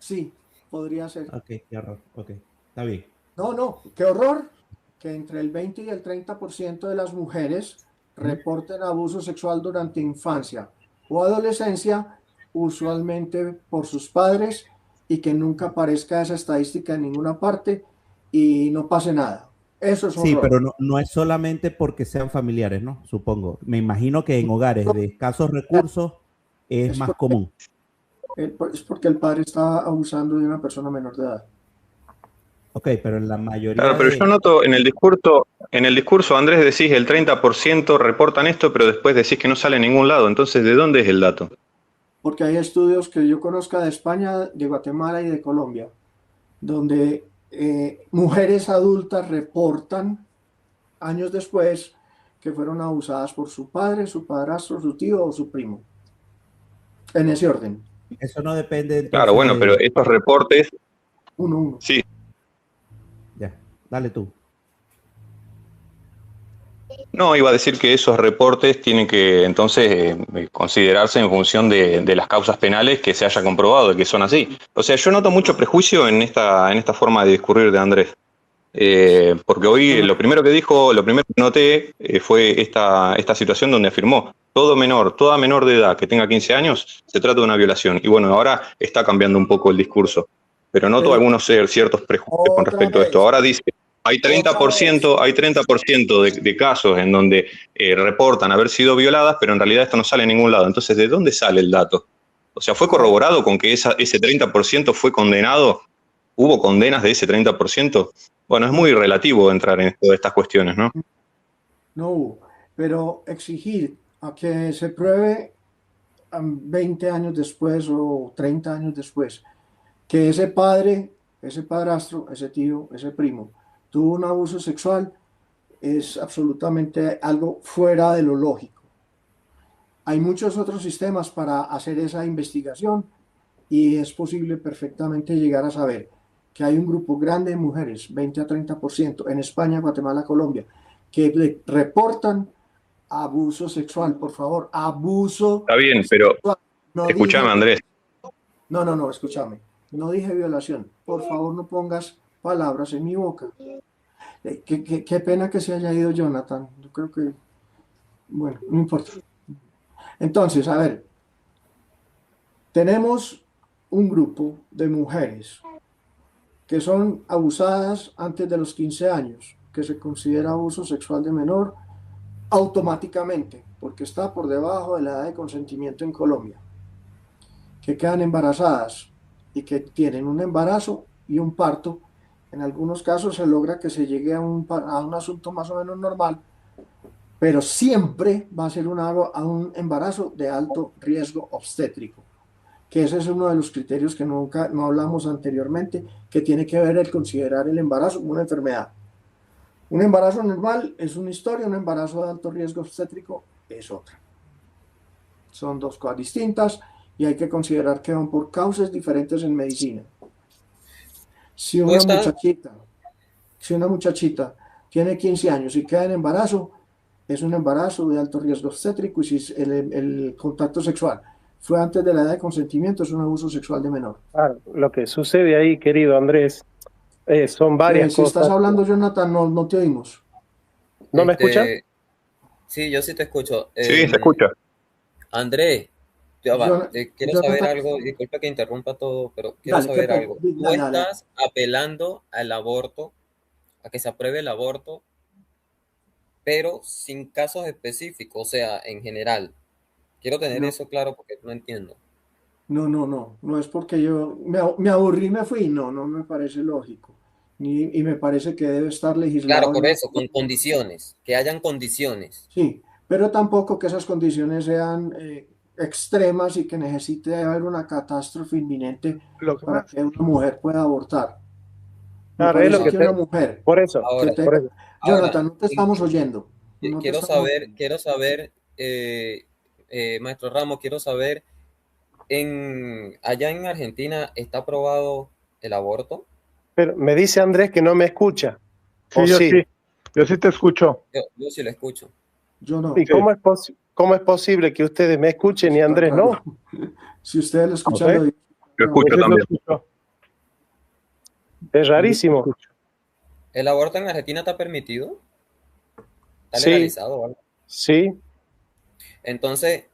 Sí, podría ser. Ok, qué horror. Ok, está bien. No, qué horror que entre el 20 y el 30% de las mujeres reporten abuso sexual durante infancia o adolescencia, usualmente por sus padres, y que nunca aparezca esa estadística en ninguna parte y no pase nada. Eso es un Sí, robo. pero no es solamente porque sean familiares, ¿no? Supongo. Me imagino que en hogares de escasos recursos es Es más porque, común. es porque el padre está abusando de una persona menor de edad. Ok, pero en la Claro, mayoría pero yo de... noto en el discurso, Andrés, decís el 30% reportan esto, pero después decís que no sale en ningún lado. Entonces, ¿de dónde es el dato? Porque hay estudios que yo conozca de España, de Guatemala y de Colombia, donde mujeres adultas reportan años después que fueron abusadas por su padre, su padrastro, su tío o su primo. En ese orden. Eso no depende Claro, entonces bueno, pero de... estos reportes, Uno, uno. sí. Ya, dale tú. No, iba a decir que esos reportes tienen que entonces considerarse en función de las causas penales que se haya comprobado que son así. O sea, yo noto mucho prejuicio en esta forma de discurrir de Andrés. Porque hoy lo primero que dijo, lo primero que noté fue esta situación donde afirmó, toda menor de edad que tenga 15 años, se trata de una violación. Y bueno, ahora está cambiando un poco el discurso. Pero noto Pero algunos ciertos prejuicios con otra respecto a esto. vez, Ahora dice, otra vez. hay 30% de casos en donde reportan haber sido violadas, pero en realidad esto no sale en ningún lado. Entonces, ¿de dónde sale el dato? O sea, ¿fue A ver, corroborado con que ese 30% fue condenado? ¿Hubo condenas de ese 30%? Bueno, es muy no, relativo entrar en todas estas cuestiones, ¿no? no hubo. Pero exigir a que se pruebe 20 años después o 30 años después que ese padre, ese padrastro, ese tío, ese primo tuvo un abuso sexual es absolutamente algo fuera de lo lógico. Hay muchos otros sistemas para hacer esa investigación y es posible perfectamente llegar a saber que hay un grupo grande de mujeres, 20 a 30%, en España, Guatemala, Colombia, que reportan abuso sexual, por favor, abuso Está bien, pero sexual. No escúchame, dije, Andrés. no, escúchame, no dije violación. Por favor, no pongas palabras en mi boca. Qué pena que se haya ido Jonathan. Yo creo que, bueno, no importa. Entonces, a ver, tenemos un grupo de mujeres que son abusadas antes de los 15 años, que se considera abuso sexual de menor automáticamente, porque está por debajo de la edad de consentimiento en Colombia, que quedan embarazadas y que tienen un embarazo y un parto. En algunos casos se logra que se llegue a un asunto más o menos normal, pero siempre va a ser a un embarazo de alto riesgo obstétrico, que ese es uno de los criterios que nunca no hablamos anteriormente, que tiene que ver el considerar el embarazo como una enfermedad. Un embarazo normal es una historia, un embarazo de alto riesgo obstétrico es otra. Son dos cosas distintas y hay que considerar que van por causas diferentes en medicina. Si Tú una estás, muchachita, si una muchachita tiene 15 años y queda en embarazo, es un embarazo de alto riesgo obstétrico y si el contacto sexual fue antes de la edad de consentimiento, es un abuso sexual de menor. Claro, lo que sucede ahí, querido Andrés, son varias Si estás cosas. hablando, Jonathan, no te oímos. ¿No me escuchas? este, sí, yo sí te escucho. Sí, se escucha. Andrés, ya va, quiero saber Jonathan, algo, disculpa que interrumpa todo, pero quiero dale, qué saber pena. algo. Tú Dale, dale. estás apelando al aborto, a que se apruebe el aborto, pero sin casos específicos, o sea, en general. Quiero tener No, eso claro porque no entiendo. no es porque yo me aburrí y me fui. No me parece lógico. Y me parece que debe estar Claro, legislado en por una eso, con condiciones, que hayan condiciones. sí, pero tampoco que esas condiciones sean extremas y que necesite haber una catástrofe inminente Lo que para pasa, que una mujer pueda abortar. Me Claro, es lo parece No, que que te... una mujer Por eso, que ahora, por tenga... eso. ahora, Jonathan, no te estamos oyendo. No te quiero estamos saber, oyendo. Maestro Ramos, quiero saber, allá en Argentina está aprobado el aborto. Pero me dice Andrés que no me escucha. sí, ¿O sí? yo sí te escucho. Yo sí lo escucho. Yo ¿Y no. Sí, cómo es posible que ustedes me escuchen y Eso tan Andrés raro. no? Si ustedes lo ¿No escuchan, ve? lo digo. Yo yo escucho sí lo también. escucho. Es Yo sí te rarísimo. escucho. ¿El aborto en Argentina está permitido? ¿Está Sí, legalizado o algo? sí. Entonces,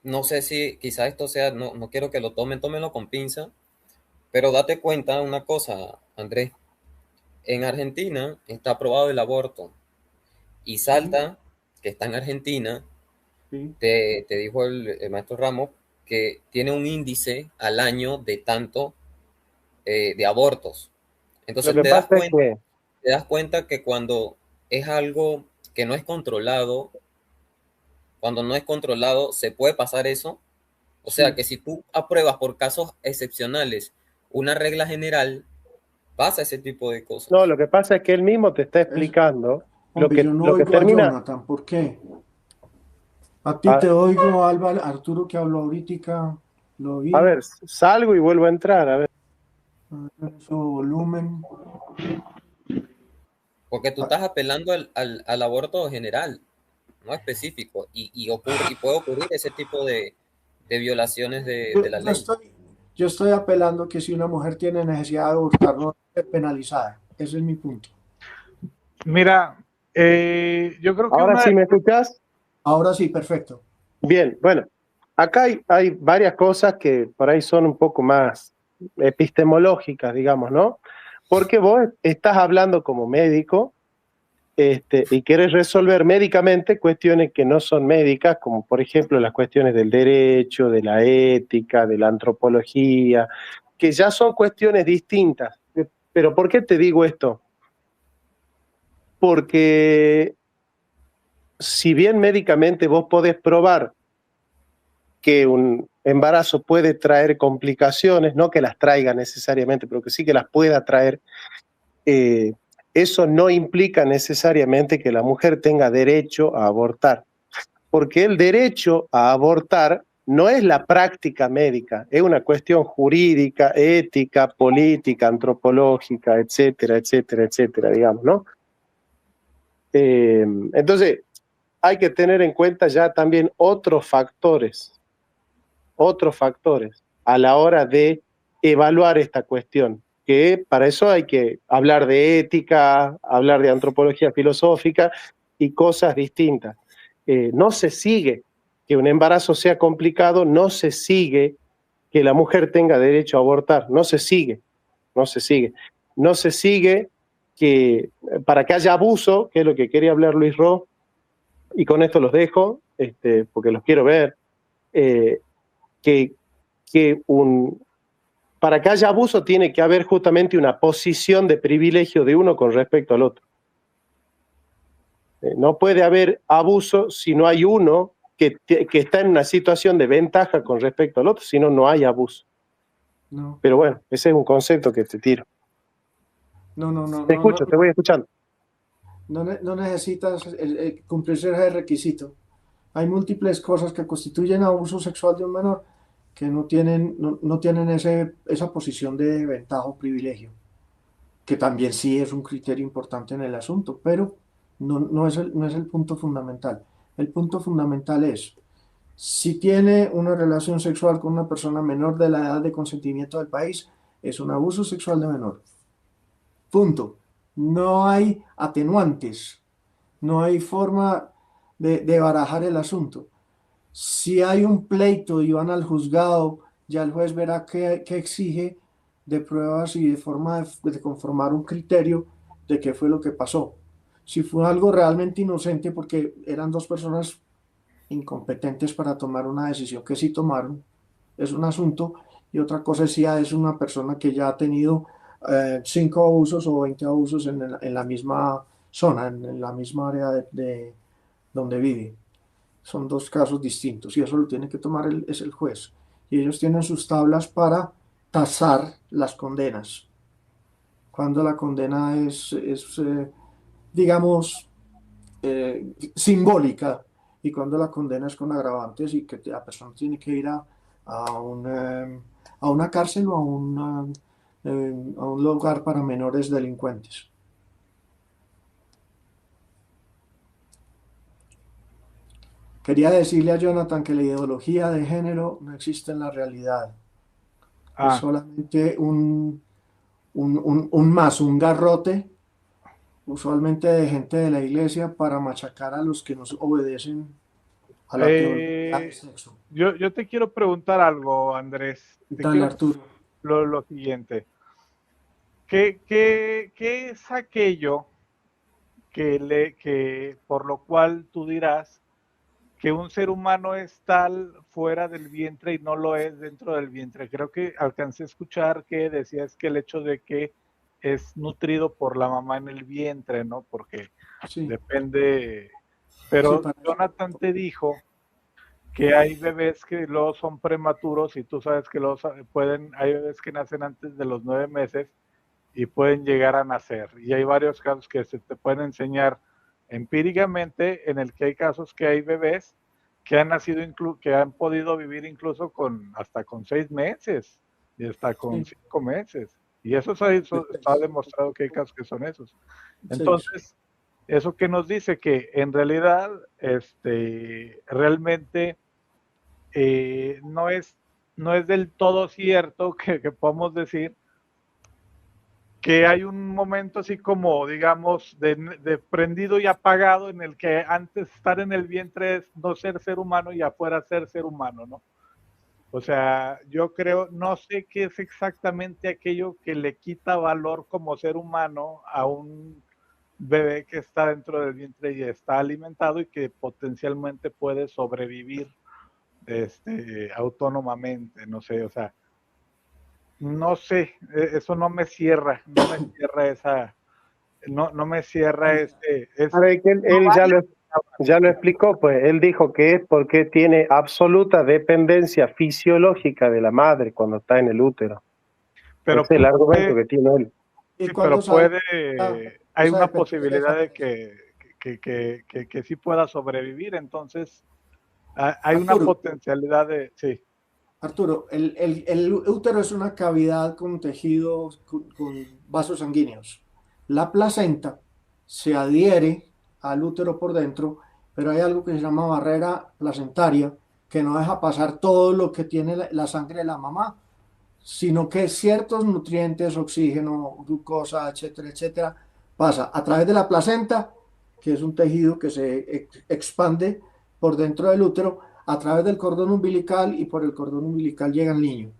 no sé si quizá esto sea, no quiero que tómenlo con pinza, pero date cuenta una cosa, Andrés. en Argentina está aprobado el aborto y Salta, que está en Argentina, Sí. te dijo el maestro Ramos que tiene un índice al año de tanto de abortos. Lo Entonces que pasa es que, te das cuenta que cuando es algo que no es controlado, cuando no es controlado, se puede pasar eso. O sea que si tú apruebas por casos excepcionales una regla general, pasa ese tipo de cosas. no, lo que pasa es que él mismo te está Es, explicando hombre, yo no lo que oigo a termina. Jonathan, ¿por qué? A ti A, te oigo, Álvaro, Arturo que habló ahorita, lo a oí, ver, salgo y vuelvo a entrar, a ver. su volumen. Porque tú Ah, estás apelando al aborto general, no específico, y puede ocurrir ese tipo de violaciones de la Yo ley. yo estoy apelando que si una mujer tiene necesidad de abortar, no debe ser penalizada. Ese es mi punto. Mira, yo creo que Ahora una, sí me escuchás. Ahora sí, perfecto. Bien, bueno, acá hay varias cosas que por ahí son un poco más epistemológicas, digamos, ¿no? Porque vos estás hablando como médico, y quieres resolver médicamente cuestiones que no son médicas, como por ejemplo las cuestiones del derecho, de la ética, de la antropología, que ya son cuestiones distintas. Pero ¿por qué te digo esto? Porque si bien médicamente vos podés probar que un embarazo puede traer complicaciones, no que las traiga necesariamente, pero que sí que las pueda traer, eh, eso no implica necesariamente que la mujer tenga derecho a abortar, porque el derecho a abortar no es la práctica médica, es una cuestión jurídica, ética, política, antropológica, etcétera, etcétera, etcétera, digamos, ¿no? Entonces, hay que tener en cuenta ya también otros factores a la hora de evaluar esta cuestión, que para eso hay que hablar de ética, hablar de antropología filosófica y cosas distintas. No se sigue que un embarazo sea complicado, no se sigue que la mujer tenga derecho a abortar, no se sigue, no se sigue. No se sigue que para que haya abuso, que es lo que quería hablar Luis Ro, y con esto los dejo, porque los quiero ver, eh, que, para que haya abuso tiene que haber justamente una posición de privilegio de uno con respecto al otro. No puede haber abuso si no hay uno que está en una situación de ventaja con respecto al otro, si no, no hay abuso. No, Pero bueno, ese es un concepto que te tiro. no, no, no, Te no, no, escucho, te voy escuchando. no necesitas cumplir ese requisito. Hay múltiples cosas que constituyen abuso sexual de un menor que no tienen esa posición de ventaja o privilegio, que también sí es un criterio importante en el asunto, pero no es el punto fundamental. El punto fundamental es, si tiene una relación sexual con una persona menor de la edad de consentimiento del país, es un abuso sexual de menor. Punto. No hay atenuantes, no hay forma de barajar el asunto. Si hay un pleito y van al juzgado, ya el juez verá qué exige de pruebas y de forma de conformar un criterio de qué fue lo que pasó. Si fue algo realmente inocente porque eran dos personas incompetentes para tomar una decisión que sí tomaron, es un asunto, y otra cosa es si es una persona que ya ha tenido 5 abusos o 20 abusos en la misma zona, en la misma área de donde vive. Son dos casos distintos y eso lo tiene que tomar es el juez. Y ellos tienen sus tablas para tasar las condenas. Cuando la condena digamos, simbólica y cuando la condena es con agravantes y que la persona tiene que ir a una cárcel o a un lugar para menores delincuentes. Quería decirle a Jonathan que la ideología de género no existe en la realidad. Es ah, solamente un garrote, usualmente de gente de la iglesia, para machacar a los que nos obedecen a la teología del eh, sexo. yo te quiero preguntar algo, Andrés. Te Dale, quiero Arturo. lo siguiente. ¿Qué es aquello que por lo cual tú dirás que un ser humano es tal fuera del vientre y no lo es dentro del vientre? Creo que alcancé a escuchar que decías que el hecho de que es nutrido por la mamá en el vientre, ¿no? Porque Sí, depende, sí, pero para eso. Jonathan te dijo que hay bebés que luego son prematuros y tú sabes que luego hay bebés que nacen antes de los 9 meses y pueden llegar a nacer. Y hay varios casos que se te pueden enseñar empíricamente en el que hay casos que hay bebés que han nacido, que han podido vivir incluso hasta con 6 meses y hasta con Sí, 5 meses. Y eso está pues, demostrado que hay casos que son esos. seis. Entonces, eso que nos dice que en realidad, realmente no es del todo cierto que podamos decir que hay un momento así como, digamos, de prendido y apagado en el que antes estar en el vientre es no ser humano y afuera ser humano, ¿no? O sea, yo creo, no sé qué es exactamente aquello que le quita valor como ser humano a un bebé que está dentro del vientre y está alimentado y que potencialmente puede sobrevivir autónomamente, no sé, o sea, no sé, eso no me cierra no me cierra A ver, que no él vale. ya lo explicó, pues él dijo que es porque tiene absoluta dependencia fisiológica de la madre cuando está en el útero. Ese Pero es el argumento que tiene él. ¿Y sí, cuándo pero sale hay esa una dependencia posibilidad de familiar? que sí pueda sobrevivir, entonces hay una Arturo, potencialidad sí. Arturo, el útero es una cavidad con tejido, con vasos sanguíneos. La placenta se adhiere al útero por dentro, pero hay algo que se llama barrera placentaria, que no deja pasar todo lo que tiene la sangre de la mamá, sino que ciertos nutrientes, oxígeno, glucosa, etcétera, etcétera, pasa a través de la placenta, que es un tejido que se expande por dentro del útero, a través del cordón umbilical, y por el cordón umbilical llega al niño.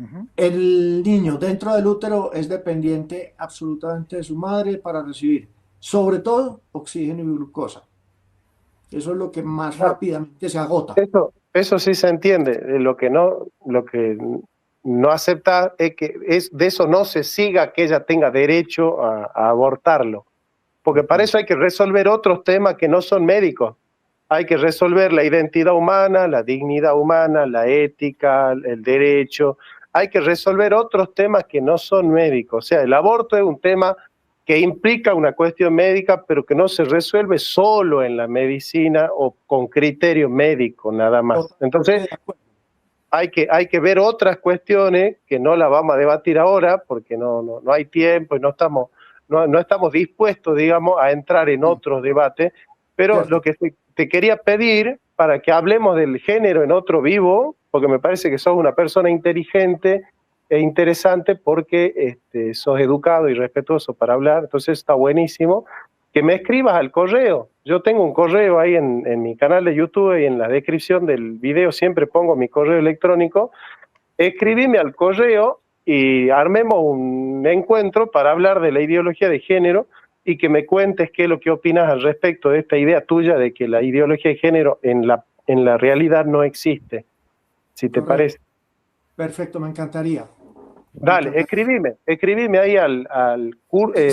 Ujú. El niño dentro del útero es dependiente absolutamente de su madre para recibir, sobre todo, oxígeno y glucosa. Eso es lo que más rápidamente se agota. Eso sí se entiende. Lo que no acepta es que de eso no se siga que ella tenga derecho a abortarlo. Porque para eso hay que resolver otros temas que no son médicos. Hay que resolver la identidad humana, la dignidad humana, la ética, el derecho. Hay que resolver otros temas que no son médicos. O sea, el aborto es un tema que implica una cuestión médica, pero que no se resuelve solo en la medicina o con criterio médico nada más. Totalmente Entonces, de acuerdo. hay que ver otras cuestiones que no las vamos a debatir ahora porque no hay tiempo y no estamos dispuestos, digamos, a entrar en Sí, otros debates. Pero lo cierto. que te quería pedir para que hablemos del género en otro vivo, porque me parece que sos una persona inteligente e interesante porque sos educado y respetuoso para hablar, entonces está buenísimo que me escribas al correo. Yo tengo un correo ahí en mi canal de YouTube y en la descripción del video siempre pongo mi correo electrónico. Escribime al correo y armemos un encuentro para hablar de la ideología de género y que me cuentes qué es lo que opinas al respecto de esta idea tuya de que la ideología de género en la realidad no existe, si te Correcto. parece. Perfecto, me encantaría. Me Dale, encantaría. escribime ahí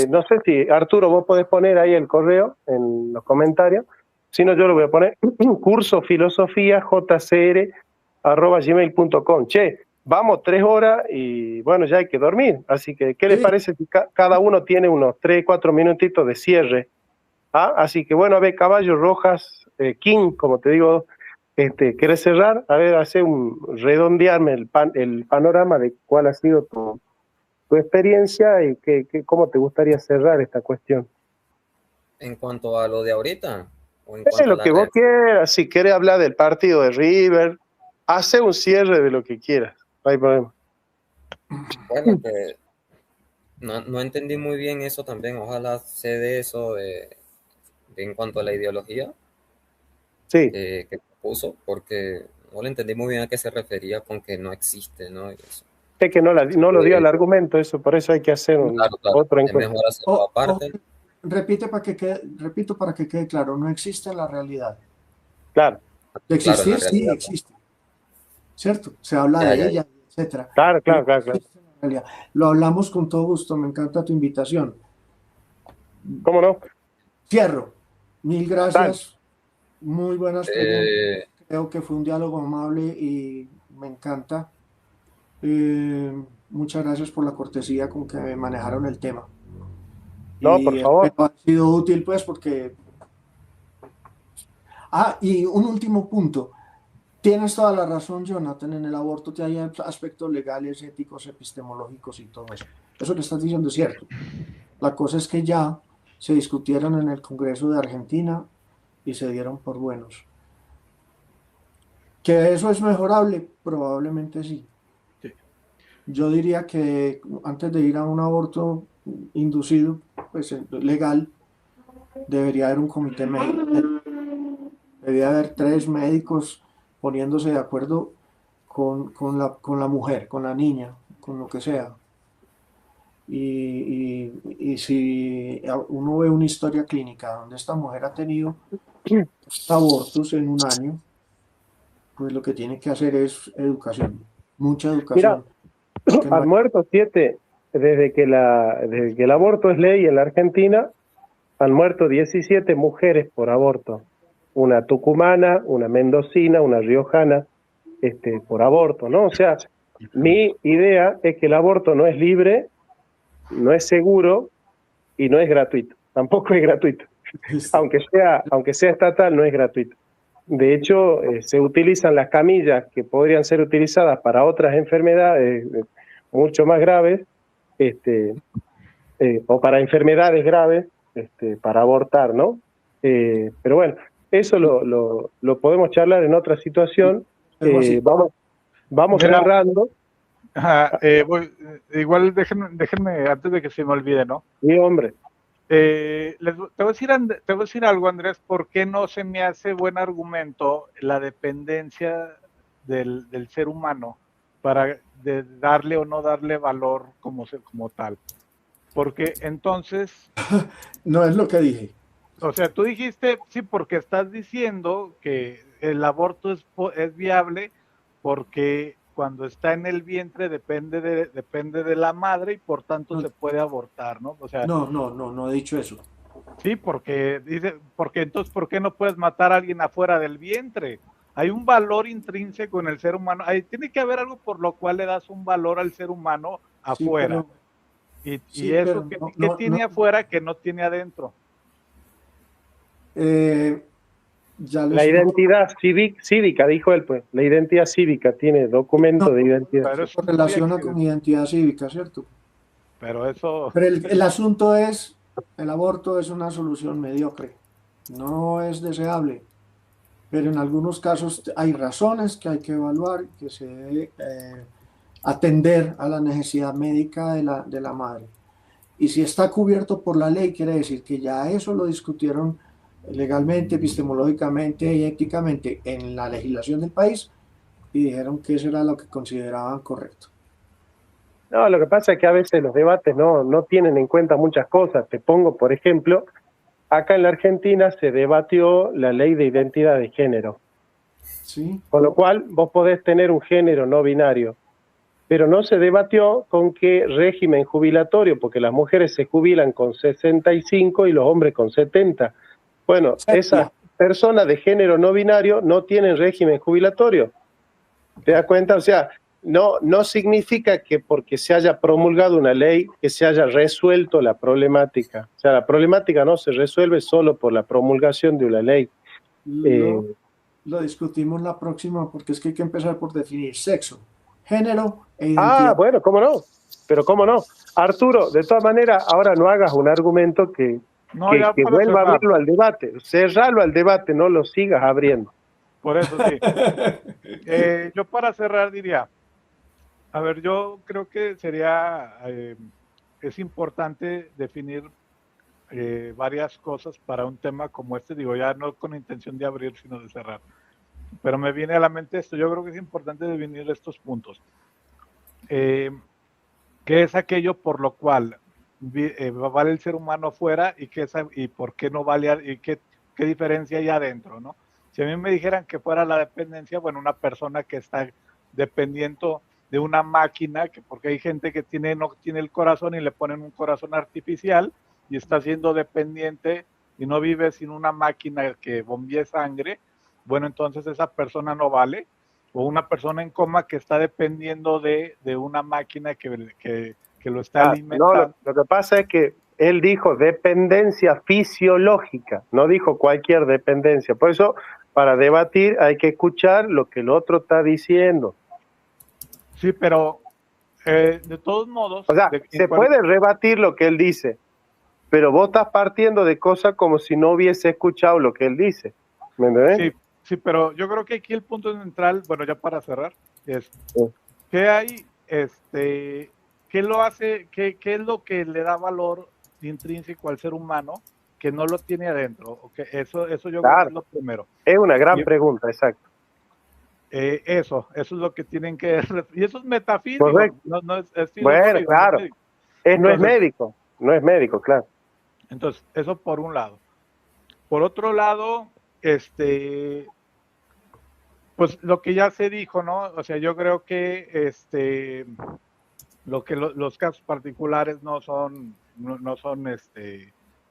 no sé si Arturo vos podés poner ahí el correo en los comentarios, si no yo lo voy a poner, cursofilosofia.jcr@gmail.com. Che, vamos 3 horas y bueno, ya hay que dormir, así que ¿qué les Sí, parece si cada uno tiene unos 3, 4 minutitos de cierre? ¿Ah? Así que bueno, a ver, Caballo Rojas, King, como te digo, ¿querés cerrar? A ver, redondearme el panorama de cuál ha sido tu experiencia y cómo te gustaría cerrar esta cuestión. En cuanto a lo de ahorita, o en cuanto a Lo la que vos reacción. quieras, si querés hablar del partido de River, hace un cierre de lo que quieras, no hay problema. Bueno, pues no entendí muy bien eso también. Ojalá sé de eso de en cuanto a la ideología Sí, que puso, porque no le entendí muy bien a qué se refería con que no existe, ¿no? Y eso. Es que no lo dio el argumento, eso, por eso hay que hacer Claro, otro es encuentro. mejor hacerlo aparte. Repito para que quede claro, no existe en la realidad. Claro, De Claro, en la existir, sí realidad. existe. ¿Cierto? Se habla Ya, de ya, ya. ella, etcétera. claro. Pero no existe en la realidad. Lo hablamos con todo gusto, me encanta tu invitación. ¿Cómo no? Cierro. Mil gracias. Muy buenas preguntas. Eh, Creo que fue un diálogo amable y me encanta. Muchas gracias por la cortesía con que manejaron el tema. No, por Y favor. espero ha sido útil, pues, porque... Ah, y un último punto. Tienes toda la razón, Jonathan. En el aborto hay aspectos legales, éticos, epistemológicos y todo eso. Eso que estás diciendo es cierto. La cosa es que ya se discutieron en el Congreso de Argentina y se dieron por buenos. ¿Que eso es mejorable? Probablemente sí. Sí. Yo diría que antes de ir a un aborto inducido, pues legal, debería haber un comité médico. Debería haber 3 médicos poniéndose de acuerdo con la mujer, con la niña, con lo que sea. Y si uno ve una historia clínica donde esta mujer ha tenido abortos en un año, pues lo que tiene que hacer es educación, mucha Mira, educación. Porque no han muerto 7, desde que el aborto es ley en la Argentina, han muerto 17 mujeres por aborto. Una tucumana, una mendocina, una riojana, por aborto, ¿no? O sea, mi idea es que el aborto no es libre, no es seguro y no es gratuito. Tampoco es gratuito. Aunque sea estatal, no es gratuito. De hecho, se utilizan las camillas que podrían ser utilizadas para otras enfermedades mucho más graves, o para enfermedades graves, para abortar, ¿no? Pero bueno, eso lo podemos charlar en otra situación. Vamos Mira, cerrando. igual déjenme, antes de que se me olvide, ¿no? Sí, hombre. Te voy a decir algo, Andrés, ¿por qué no se me hace buen argumento la dependencia del ser humano para darle o no darle valor como tal? Porque entonces, no es lo que dije. o sea, tú dijiste, sí, porque estás diciendo que el aborto es viable porque cuando está en el vientre depende de la madre y por tanto No, se puede abortar, ¿no? O sea, no he dicho eso. sí, porque entonces, ¿por qué no puedes matar a alguien afuera del vientre? Hay un valor intrínseco en el ser humano. Tiene que haber algo por lo cual le das un valor al ser humano Sí, afuera. pero, Y eso, ¿qué tiene afuera que no tiene adentro? La identidad cívica, dijo él, pues. La identidad cívica tiene documento de identidad. Pero eso relaciona con identidad cívica, ¿cierto? Pero eso... Pero el asunto es, el aborto es una solución mediocre, no es deseable, pero en algunos casos hay razones que hay que evaluar, que se debe atender a la necesidad médica de la madre. Y si está cubierto por la ley, quiere decir que ya eso lo discutieron legalmente, epistemológicamente y éticamente en la legislación del país y dijeron que eso era lo que consideraban correcto. No, lo que pasa es que a veces los debates no tienen en cuenta muchas cosas. Te pongo, por ejemplo, acá en la Argentina se debatió la ley de identidad de género. ¿Sí? Con lo cual vos podés tener un género no binario, pero no se debatió con qué régimen jubilatorio, porque las mujeres se jubilan con 65 y los hombres con 70. Bueno, esas personas de género no binario no tienen régimen jubilatorio. ¿Te das cuenta? O sea, no significa que porque se haya promulgado una ley que se haya resuelto la problemática. O sea, la problemática no se resuelve solo por la promulgación de una ley. Lo discutimos la próxima porque es que hay que empezar por definir sexo, género e identidad. Bueno, cómo no, pero cómo no. Arturo, de todas maneras, ahora no hagas un argumento que vuelva a abrirlo al debate. Cerralo al debate, no lo sigas abriendo. Por eso sí. Yo para cerrar diría, a ver, yo creo que es importante definir varias cosas para un tema como este, digo, ya no con intención de abrir, sino de cerrar. Pero me viene a la mente esto, yo creo que es importante definir estos puntos. ¿qué es aquello por lo cual vale el ser humano afuera y por qué no vale, y qué diferencia hay adentro, ¿no? Si a mí me dijeran que fuera la dependencia, bueno, una persona que está dependiendo de una máquina, porque hay gente que no tiene el corazón y le ponen un corazón artificial y está siendo dependiente y no vive sin una máquina que bombee sangre, bueno, entonces esa persona no vale. O una persona en coma que está dependiendo de una máquina que lo está alimentando. No, lo que pasa es que él dijo dependencia fisiológica, no dijo cualquier dependencia. Por eso, para debatir hay que escuchar lo que el otro está diciendo. Sí, pero de todos modos... O sea, se puede rebatir lo que él dice, pero vos estás partiendo de cosas como si no hubiese escuchado lo que él dice. ¿Me entiendes? Sí, pero yo creo que aquí el punto central, bueno, ya para cerrar, es ¿qué hay, qué lo hace, qué es lo que le da valor intrínseco al ser humano que no lo tiene adentro? Eso yo creo que es lo primero. Es una gran pregunta, exacto. Eso es lo que tienen que... Y eso es metafísico. No es bueno, claro. No es médico. No es médico, claro. Entonces, eso por un lado. Por otro lado, pues lo que ya se dijo, ¿no? O sea, yo creo que los casos particulares no son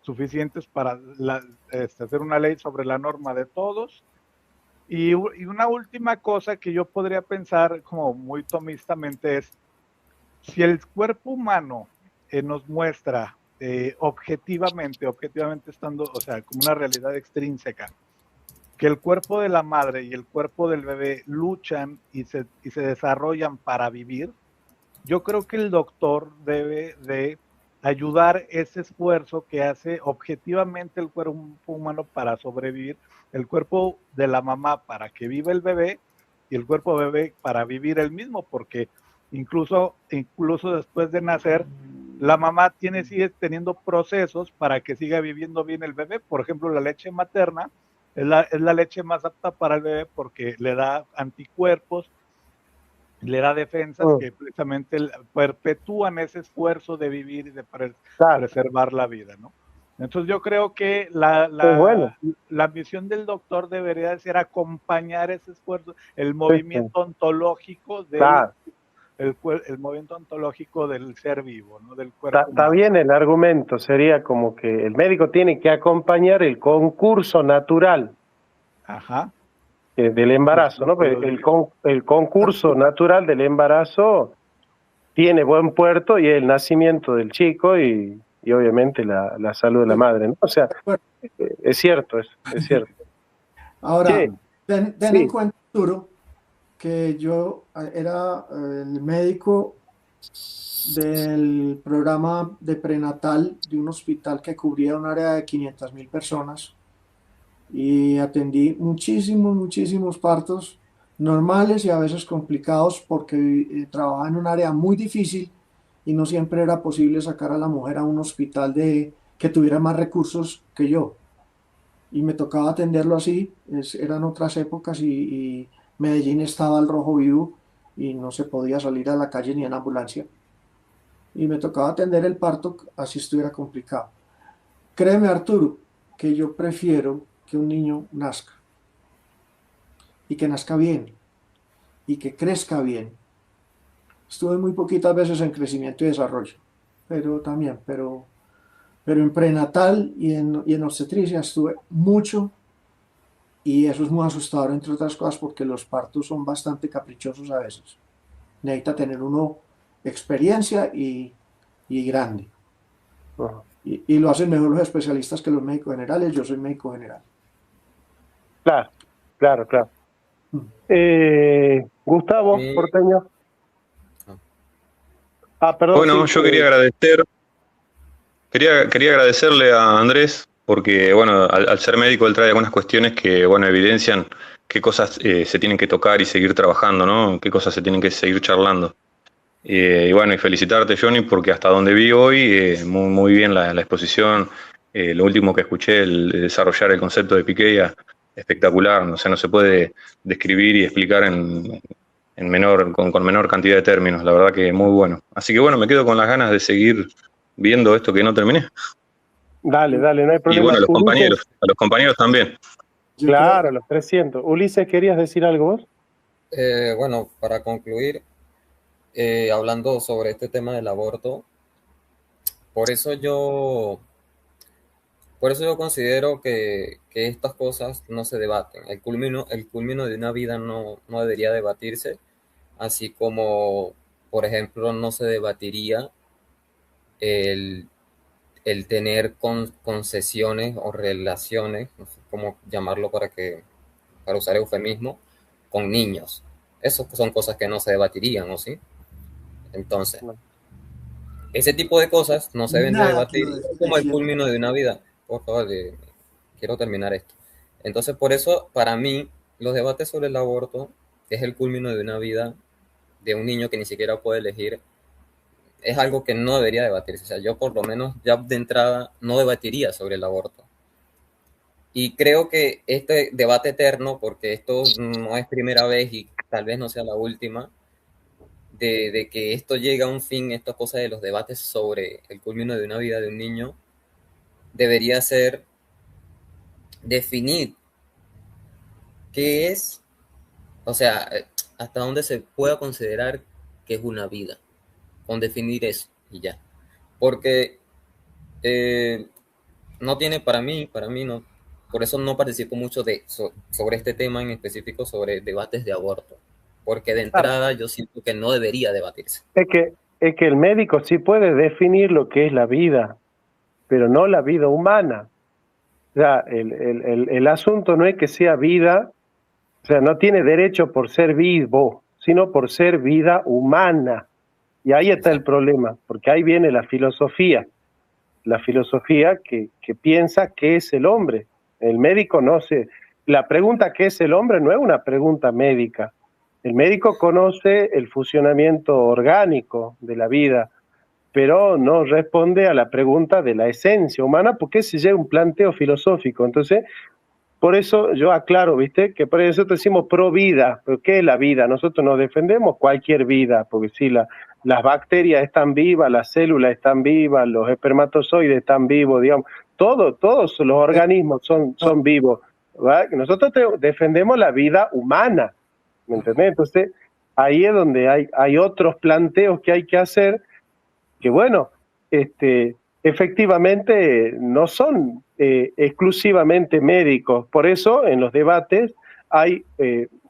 suficientes para hacer una ley sobre la norma de todos. Y una última cosa que yo podría pensar como muy tomistamente es, si el cuerpo humano nos muestra objetivamente estando, o sea, como una realidad extrínseca, que el cuerpo de la madre y el cuerpo del bebé luchan y se desarrollan para vivir, yo creo que el doctor debe de ayudar ese esfuerzo que hace objetivamente el cuerpo humano para sobrevivir, el cuerpo de la mamá para que viva el bebé y el cuerpo bebé para vivir el mismo, porque incluso después de nacer, la mamá sigue teniendo procesos para que siga viviendo bien el bebé. Por ejemplo, la leche materna es la leche más apta para el bebé porque le da anticuerpos, le da defensas que precisamente perpetúan ese esfuerzo de vivir y de preservar la vida, ¿no? Entonces yo creo que la misión del doctor debería ser acompañar ese esfuerzo, el movimiento ontológico el movimiento ontológico del ser vivo, ¿no? Del cuerpo. Está bien el argumento, sería como que el médico tiene que acompañar el concurso natural. Ajá. Del embarazo, ¿no? El concurso natural del embarazo tiene buen puerto y el nacimiento del chico y obviamente la salud de la madre, ¿no? O sea, es cierto, es cierto. Ahora, ten en cuenta, Arturo, que yo era el médico del programa de prenatal de un hospital que cubría un área de 500.000 personas y atendí muchísimos partos normales y a veces complicados porque trabajaba en un área muy difícil y no siempre era posible sacar a la mujer a un hospital que tuviera más recursos que yo. Y me tocaba atenderlo así, eran otras épocas y Medellín estaba al rojo vivo y no se podía salir a la calle ni en ambulancia. Y me tocaba atender el parto así estuviera complicado. Créeme, Arturo, que yo prefiero que un niño nazca y que nazca bien y que crezca bien. Estuve muy poquitas veces en crecimiento y desarrollo, pero en prenatal y en obstetricia estuve mucho y eso es muy asustador, entre otras cosas, porque los partos son bastante caprichosos a veces. Necesita tener uno experiencia y grande. Y lo hacen mejor los especialistas que los médicos generales. Yo soy médico general. Claro. Gustavo Porteño. Perdón. Bueno, yo quería agradecerle a Andrés, porque bueno, al ser médico él trae algunas cuestiones que bueno, evidencian qué cosas se tienen que tocar y seguir trabajando, ¿no? Qué cosas se tienen que seguir charlando. Y bueno, y felicitarte, Johnny, porque hasta donde vi hoy, muy bien la exposición. Lo último que escuché, el desarrollar el concepto de Piqueya, espectacular. O sea, no se puede describir y explicar con menor cantidad de términos. La verdad que muy bueno. Así que bueno, me quedo con las ganas de seguir viendo esto que no terminé. Dale, no hay Y problema. bueno, Ulises, a los compañeros también. claro, los 300. Ulises, ¿querías decir algo vos? Bueno, para concluir, hablando sobre este tema del aborto, por eso yo, por eso yo considero que estas cosas no se debaten. El culmino de una vida no debería debatirse, así como, por ejemplo, no se debatiría el, el tener concesiones o relaciones, no sé cómo llamarlo para usar eufemismo, con niños. Esas son cosas que no se debatirían, ¿no? ¿Sí? Entonces, ese tipo de cosas no se deben de Nada que debatir lo como el defienda. culmino de una vida. Por favor, quiero terminar esto. Entonces, por eso, para mí, los debates sobre el aborto, que es el culmino de una vida de un niño que ni siquiera puede elegir, es algo que no debería debatirse. O sea, yo por lo menos ya de entrada no debatiría sobre el aborto. Y creo que este debate eterno, porque esto no es primera vez y tal vez no sea la última, de que esto llega a un fin, esta cosa de los debates sobre el culmino de una vida de un niño, debería ser definir qué es, o sea, hasta dónde se pueda considerar que es una vida, con definir eso y ya. Porque no tiene para mí no, por eso no participo mucho sobre este tema en específico, sobre debates de aborto, porque de Claro, entrada yo siento que no debería debatirse. es que el médico sí puede definir lo que es la vida, pero no la vida humana. O sea, el asunto no es que sea vida, o sea, no tiene derecho por ser vivo, sino por ser vida humana. Y ahí está el Exacto. problema, porque ahí viene la filosofía que piensa qué es el hombre. El médico no se... La pregunta ¿qué es el hombre? No es una pregunta médica. El médico conoce el funcionamiento orgánico de la vida, pero no responde a la pregunta de la esencia humana porque ese ya es un planteo filosófico. Entonces, por eso yo aclaro, ¿viste? Que por eso decimos pro vida. ¿Pero qué es la vida? Nosotros nos defendemos cualquier vida, porque si las bacterias están vivas, las células están vivas, los espermatozoides están vivos, digamos, todos los organismos son vivos. ¿Verdad? Nosotros defendemos la vida humana, ¿me entendés? Entonces, ahí es donde hay otros planteos que hay que hacer que bueno, efectivamente no son exclusivamente médicos. Por eso en los debates hay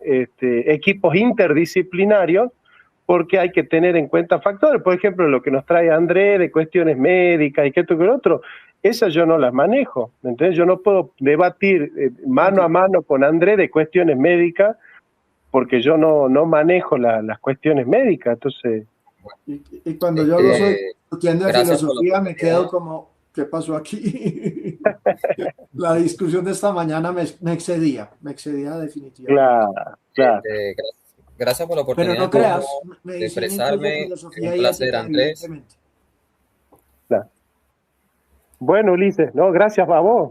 equipos interdisciplinarios porque hay que tener en cuenta factores. Por ejemplo, lo que nos trae André de cuestiones médicas y que esto y que lo otro, esas yo no las manejo. Entonces yo no puedo debatir mano a mano con André de cuestiones médicas porque yo no manejo las cuestiones médicas. Entonces... Y cuando yo lo soy discutiendo de Gracias por la filosofía, me quedo oportunidad. como, ¿qué pasó aquí? La discusión de esta mañana me excedía definitivamente. Claro. Gracias por la Pero oportunidad no de creas, medicina de expresarme. Un filosofía y placer, ética, Andrés. evidentemente. Claro. Bueno, Ulises, no, gracias a vos,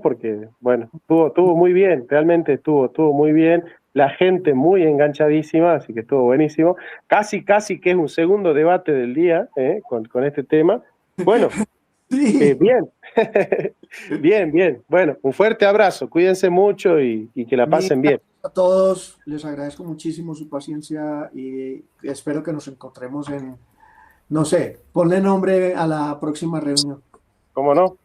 porque, bueno, estuvo muy bien, realmente estuvo muy bien, la gente muy enganchadísima, así que estuvo buenísimo, casi que es un segundo debate del día, con este tema. Bueno, Sí. bien, bien, bueno, un fuerte abrazo, cuídense mucho y que la Mil pasen bien. gracias a todos, les agradezco muchísimo su paciencia y espero que nos encontremos en, no sé, ponle nombre a la próxima reunión. ¿Cómo no?